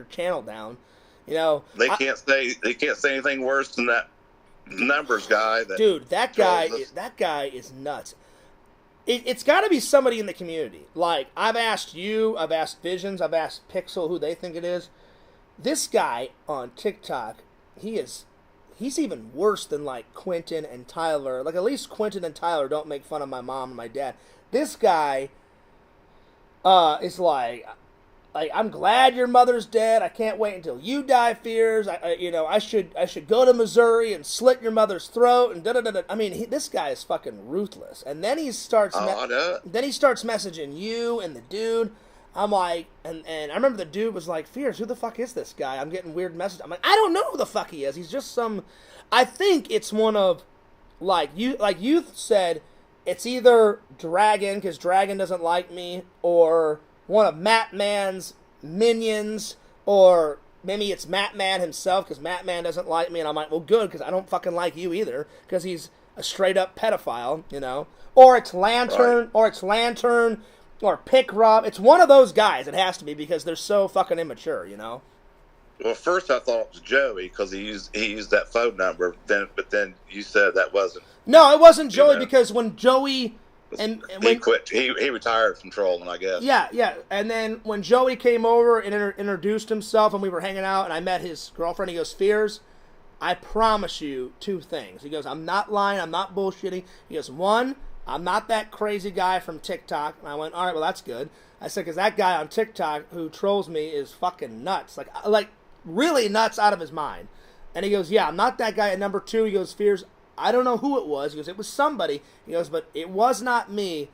channel down. They can't say anything worse than that numbers guy. Dude, that guy is nuts. It's got to be somebody in the community. Like, I've asked you, I've asked Visions, I've asked Pixel who they think it is. This guy on TikTok, he's even worse than like Quentin and Tyler. Like, at least Quentin and Tyler don't make fun of my mom and my dad. This guy is like I'm glad your mother's dead. I can't wait until you die, Fears. I should go to Missouri and slit your mother's throat and da da da. I mean, this guy is fucking ruthless. And then he starts messaging you and the dude. I'm like, and I remember the dude was like, Fears, who the fuck is this guy? I'm getting weird messages. I'm like, I don't know who the fuck he is. He's just I think it's one of, like you said, it's either Dragon, because Dragon doesn't like me, or one of Matt Man's minions, or maybe it's Matt Man himself, because Matt Man doesn't like me, and I'm like, well, good, because I don't fucking like you either, because he's a straight-up pedophile, Or it's Lantern, right. Or Pick Rob. It's one of those guys, it has to be, because they're so fucking immature, Well, first I thought it was Joey, because he used that phone number, but then you said that wasn't. No, it wasn't Joey, because when Joey... he quit. He retired from trolling, I guess. Yeah. And then when Joey came over and introduced himself, and we were hanging out, and I met his girlfriend, he goes, Fears, I promise you 2 things. He goes, I'm not lying. I'm not bullshitting. He goes, 1, I'm not that crazy guy from TikTok. And I went, all right, well, that's good. I said, because that guy on TikTok who trolls me is fucking nuts. Like really nuts out of his mind. And he goes, yeah, I'm not that guy. And number 2, he goes, Fears, I don't know who it was. He goes, it was somebody. He goes, but it was not me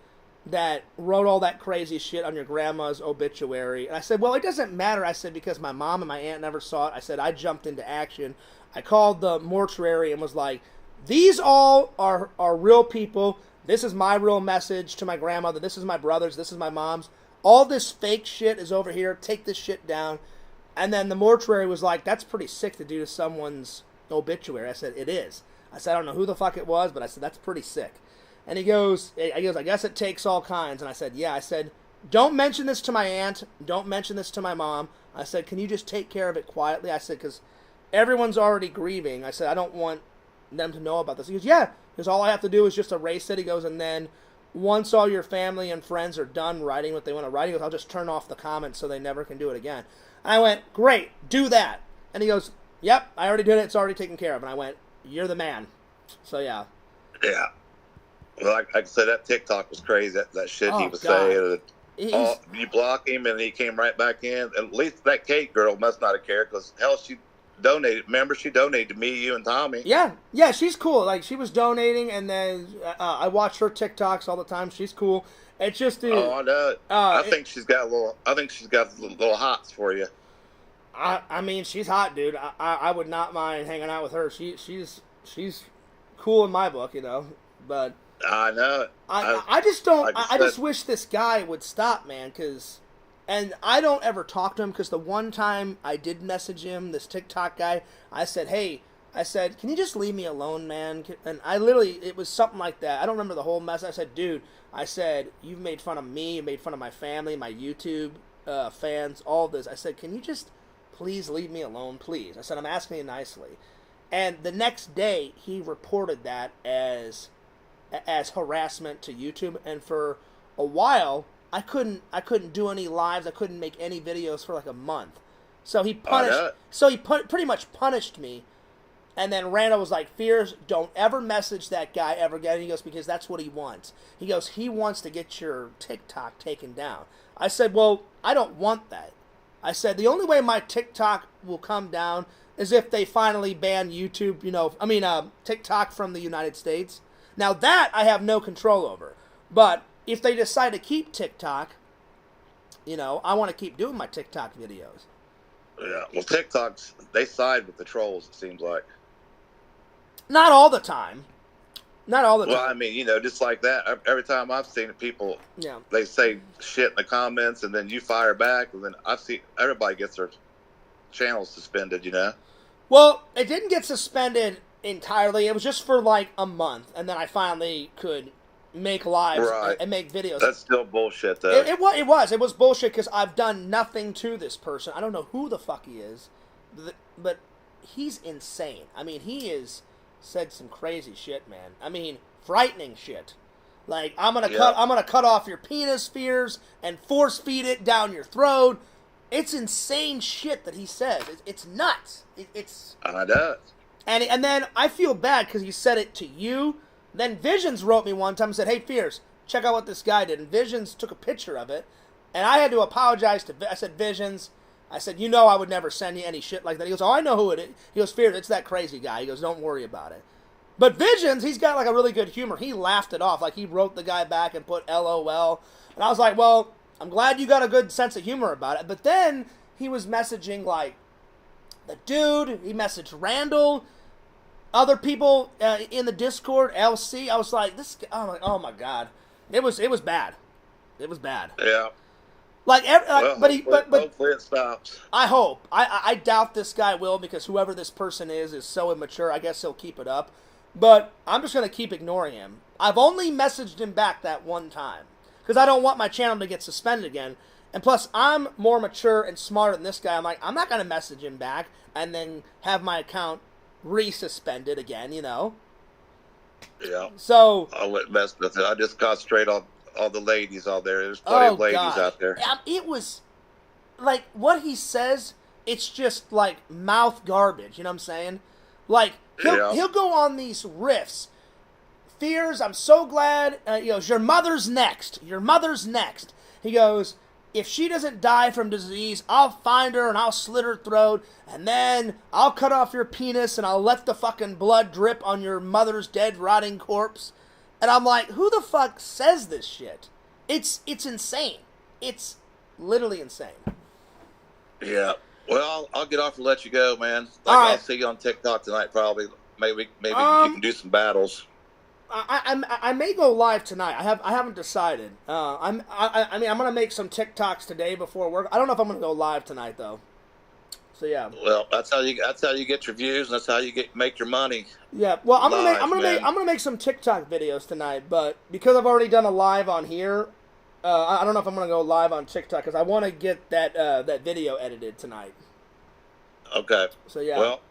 that wrote all that crazy shit on your grandma's obituary. And I said, well, it doesn't matter. I said, because my mom and my aunt never saw it. I said, I jumped into action. I called the mortuary and was like, these all are real people. This is my real message to my grandmother. This is my brother's. This is my mom's. All this fake shit is over here. Take this shit down. And then the mortuary was like, that's pretty sick to do to someone's obituary. I said, it is. I said, I don't know who the fuck it was, but I said, that's pretty sick. And he goes, I guess it takes all kinds. And I said, yeah. I said, don't mention this to my aunt. Don't mention this to my mom. I said, can you just take care of it quietly? I said, because everyone's already grieving. I said, I don't want them to know about this. He goes, yeah. Because all I have to do is just erase it. He goes, and then once all your family and friends are done writing what they want to write, he goes, I'll just turn off the comments so they never can do it again. And I went, great, do that. And he goes, yep, I already did it. It's already taken care of. And I went, you're the man. So, yeah. Yeah. Well, like I said, that TikTok was crazy. That shit he was saying. You block him, and he came right back in. At least that Kate girl must not have cared, because, hell, she donated. Remember, she donated to me, you, and Tommy. Yeah, she's cool. Like, she was donating, and then I watch her TikToks all the time. She's cool. It's just, dude. Oh, I know. I think she's got little hots for you. I mean, she's hot, dude. I would not mind hanging out with her. She's cool in my book, you know. But I know. I just don't. I just wish this guy would stop, man. And I don't ever talk to him, because the one time I did message him, this TikTok guy, I said, hey, can you just leave me alone, man? And it was something like that. I don't remember the whole mess. I said, dude, you've made fun of me, you made fun of my family, my YouTube fans, all this. I said, can you just please leave me alone, please? I said, I'm asking you nicely. And the next day, he reported that as harassment to YouTube. And for a while, I couldn't do any lives. I couldn't make any videos for like a month. So he pretty much punished me. And then Randall was like, Fears, don't ever message that guy ever again. And he goes, because that's what he wants. He goes, he wants to get your TikTok taken down. I said, well, I don't want that. I said, the only way my TikTok will come down is if they finally ban YouTube, TikTok from the United States. Now that I have no control over. But if they decide to keep TikTok, I want to keep doing my TikTok videos. Yeah, well, TikToks, they side with the trolls, it seems like. Not all the time. Well, I mean, just like that. Every time I've seen it, people, they say shit in the comments, and then you fire back, and then I've seen everybody gets their channels suspended, Well, it didn't get suspended entirely. It was just for like a month, and then I finally could make lives and make videos. That's still bullshit, though. It was bullshit, because I've done nothing to this person. I don't know who the fuck he is, but he's insane. I mean, he is said some crazy shit, man. I mean, frightening shit. Like, I'm gonna cut off your penis, Fears, and force feed it down your throat. It's insane shit that he says. It's nuts. I know. And then I feel bad because he said it to you. Then Visions wrote me one time and said, hey, Fears, check out what this guy did. And Visions took a picture of it. And I had to apologize I said, Visions, I would never send you any shit like that. He goes, oh, I know who it is. He goes, Fears, it's that crazy guy. He goes, don't worry about it. But Visions, he's got like a really good humor. He laughed it off. Like, he wrote the guy back and put LOL. And I was like, well, I'm glad you got a good sense of humor about it. But then he was messaging like the dude. He messaged Randall. Other people in the Discord, LC. I was like, oh my god. It was bad. It was bad. Yeah. Like, but hopefully it stops. I hope. I doubt this guy will, because whoever this person is so immature. I guess he'll keep it up. But I'm just going to keep ignoring him. I've only messaged him back that one time, because I don't want my channel to get suspended again. And plus, I'm more mature and smarter than this guy. I'm like, I'm not going to message him back and then have my account resuspended again, Yeah. So I wouldn't mess with it. I just concentrate on all the ladies out there. There's plenty of ladies out there. It was like what he says. It's just like mouth garbage. You know what I'm saying? Like he'll go on these riffs. Fears, I'm so glad. Your mother's next. Your mother's next. He goes, if she doesn't die from disease, I'll find her and I'll slit her throat, and then I'll cut off your penis and I'll let the fucking blood drip on your mother's dead, rotting corpse. And I'm like, who the fuck says this shit? It's insane. It's literally insane. Yeah. Well, I'll get off and let you go, man. I'll see you on TikTok tonight, probably. Maybe you can do some battles. I may go live tonight. I haven't decided. I mean, I'm gonna make some TikToks today before work. I don't know if I'm gonna go live tonight though. So yeah. Well, that's how you get your views, and that's how you make your money. Yeah. Well, I'm gonna make some TikTok videos tonight, but because I've already done a live on here, I don't know if I'm gonna go live on TikTok because I want to get that video edited tonight. Okay. So yeah. Well.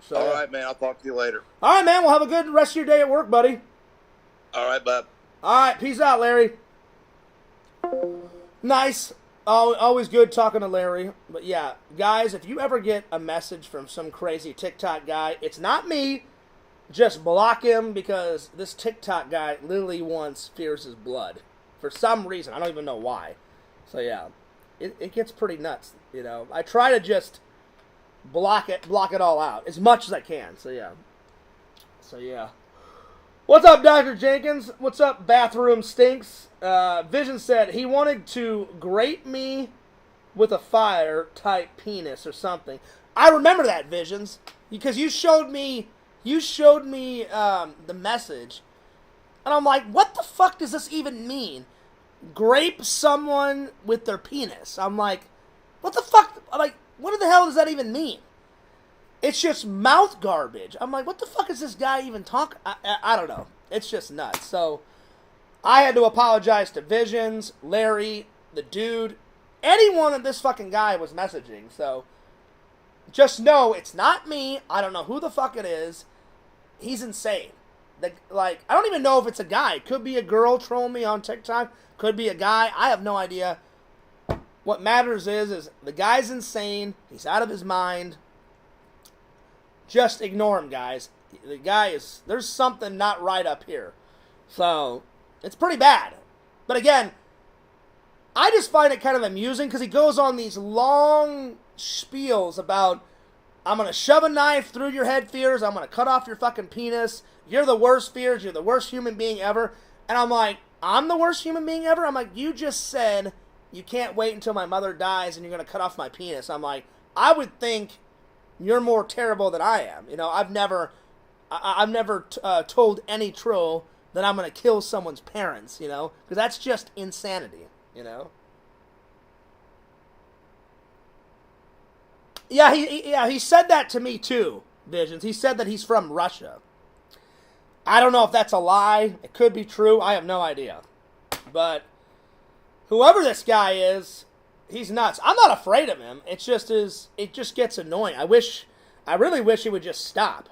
So, all right, man. I'll talk to you later. All right, man. Well, have a good rest of your day at work, buddy. All right, bud. All right. Peace out, Larry. Nice. Always good talking to Larry. But yeah, guys, if you ever get a message from some crazy TikTok guy, it's not me. Just block him because this TikTok guy literally wants Fierce's blood. For some reason. I don't even know why. So yeah, it gets pretty nuts. You know, I try to just block it all out as much as I can. So yeah. What's up, Dr. Jenkins? What's up, Bathroom Stinks? Vision said he wanted to grate me with a fire type penis or something. I remember that, Visions, because you showed me the message, and I'm like, what the fuck does this even mean? Grape someone with their penis. I'm like, what the fuck? I'm like, what the hell does that even mean? It's just mouth garbage. I'm like, what the fuck is this guy even talking? I don't know. It's just nuts. So, I had to apologize to Visions, Larry, the dude, anyone that this fucking guy was messaging. So, just know it's not me. I don't know who the fuck it is. He's insane. I don't even know if it's a guy. It could be a girl trolling me on TikTok. Could be a guy. I have no idea. What matters is the guy's insane. He's out of his mind. Just ignore him, guys. The guy there's something not right up here. So, it's pretty bad. But again, I just find it kind of amusing because he goes on these long spiels about, I'm going to shove a knife through your head, Fears. I'm going to cut off your fucking penis. You're the worst, Fears. You're the worst human being ever. And I'm like, I'm the worst human being ever? I'm like, you just said you can't wait until my mother dies and you're going to cut off my penis. I'm like, I would think you're more terrible than I am. You know, I've never told any troll that I'm going to kill someone's parents, you know, because that's just insanity, you know. Yeah, he said that to me too, Visions. He said that he's from Russia. I don't know if that's a lie. It could be true. I have no idea. But whoever this guy is, he's nuts. I'm not afraid of him. It just gets annoying. I really wish he would just stop,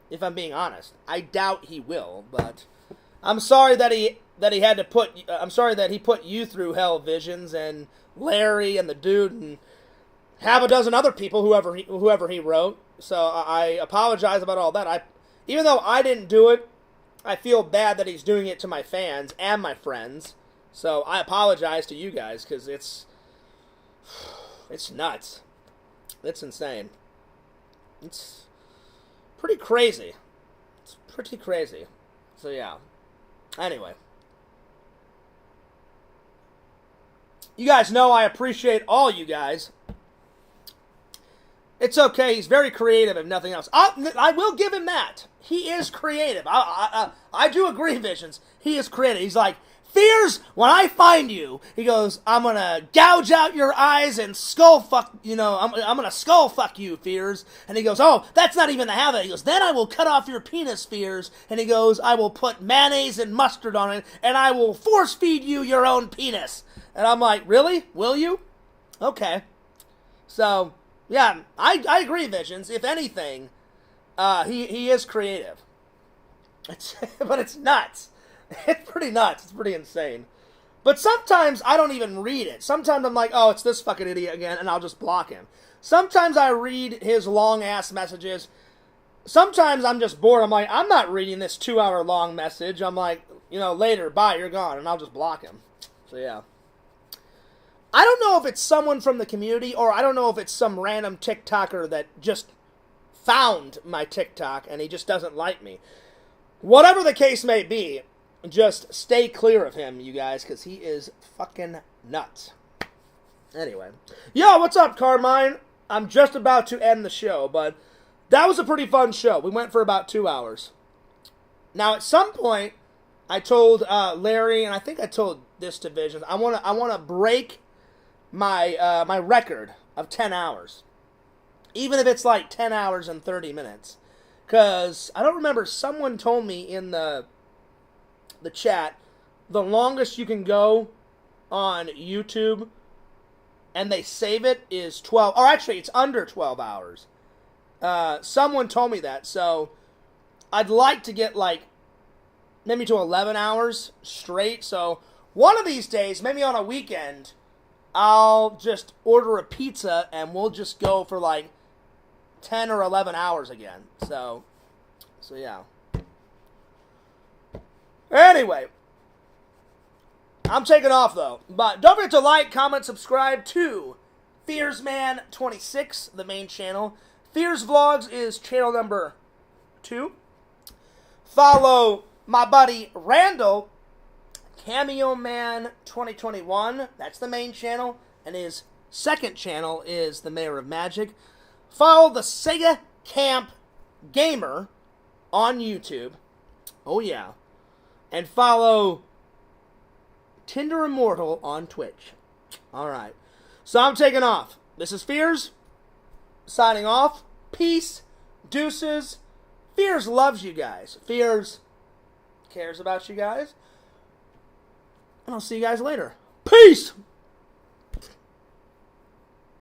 if I'm being honest. I doubt he will, but I'm sorry that he put you through hell, Visions, and Larry and the dude and half a dozen other people, whoever he wrote. So I apologize about all that. Even though I didn't do it, I feel bad that he's doing it to my fans and my friends. So I apologize to you guys because it's nuts. It's insane. It's pretty crazy. It's pretty crazy. So yeah. Anyway. You guys know I appreciate all you guys. It's okay. He's very creative, if nothing else. I will give him that. He is creative. I do agree, Visions. He is creative. He's like, Fears, when I find you, he goes, I'm going to gouge out your eyes and skull fuck, you know, I'm going to skull fuck you, Fears. And he goes, oh, that's not even the habit. He goes, then I will cut off your penis, Fears. And he goes, I will put mayonnaise and mustard on it, and I will force feed you your own penis. And I'm like, really? Will you? Okay. So, yeah, I agree, Visions. If anything, he is creative. But it's nuts. It's pretty nuts. It's pretty insane. But sometimes I don't even read it. Sometimes I'm like, oh, it's this fucking idiot again, and I'll just block him. Sometimes I read his long-ass messages. Sometimes I'm just bored. I'm like, I'm not reading this 2-hour-long message. I'm like, you know, later, bye, you're gone, and I'll just block him. So, yeah. I don't know if it's someone from the community, or I don't know if it's some random TikToker that just found my TikTok, and he just doesn't like me. Whatever the case may be, just stay clear of him, you guys, because he is fucking nuts. Anyway. Yo, what's up, Carmine? I'm just about to end the show, but that was a pretty fun show. We went for about 2 hours. Now, at some point, I told Larry, and I think I told this division, I want to break my my record of 10 hours. Even if it's like 10 hours and 30 minutes. Because I don't remember, someone told me in the chat, the longest you can go on YouTube and they save it is 12, or actually it's under 12 hours. Someone told me that, so I'd like to get like maybe to 11 hours straight. So one of these days, maybe on a weekend, I'll just order a pizza and we'll just go for like 10 or 11 hours again. So yeah. Anyway, I'm taking off though. But don't forget to like, comment, subscribe to FearsMan26, the main channel. Fears Vlogs is channel number 2. Follow my buddy Randall, Cameo Man 2021. That's the main channel. And his second channel is the Mayor of Magic. Follow the Sega Camp Gamer on YouTube. Oh yeah. And follow Tinder Immortal on Twitch. Alright. So I'm taking off. This is Fears. Signing off. Peace. Deuces. Fears loves you guys. Fears cares about you guys. And I'll see you guys later. Peace!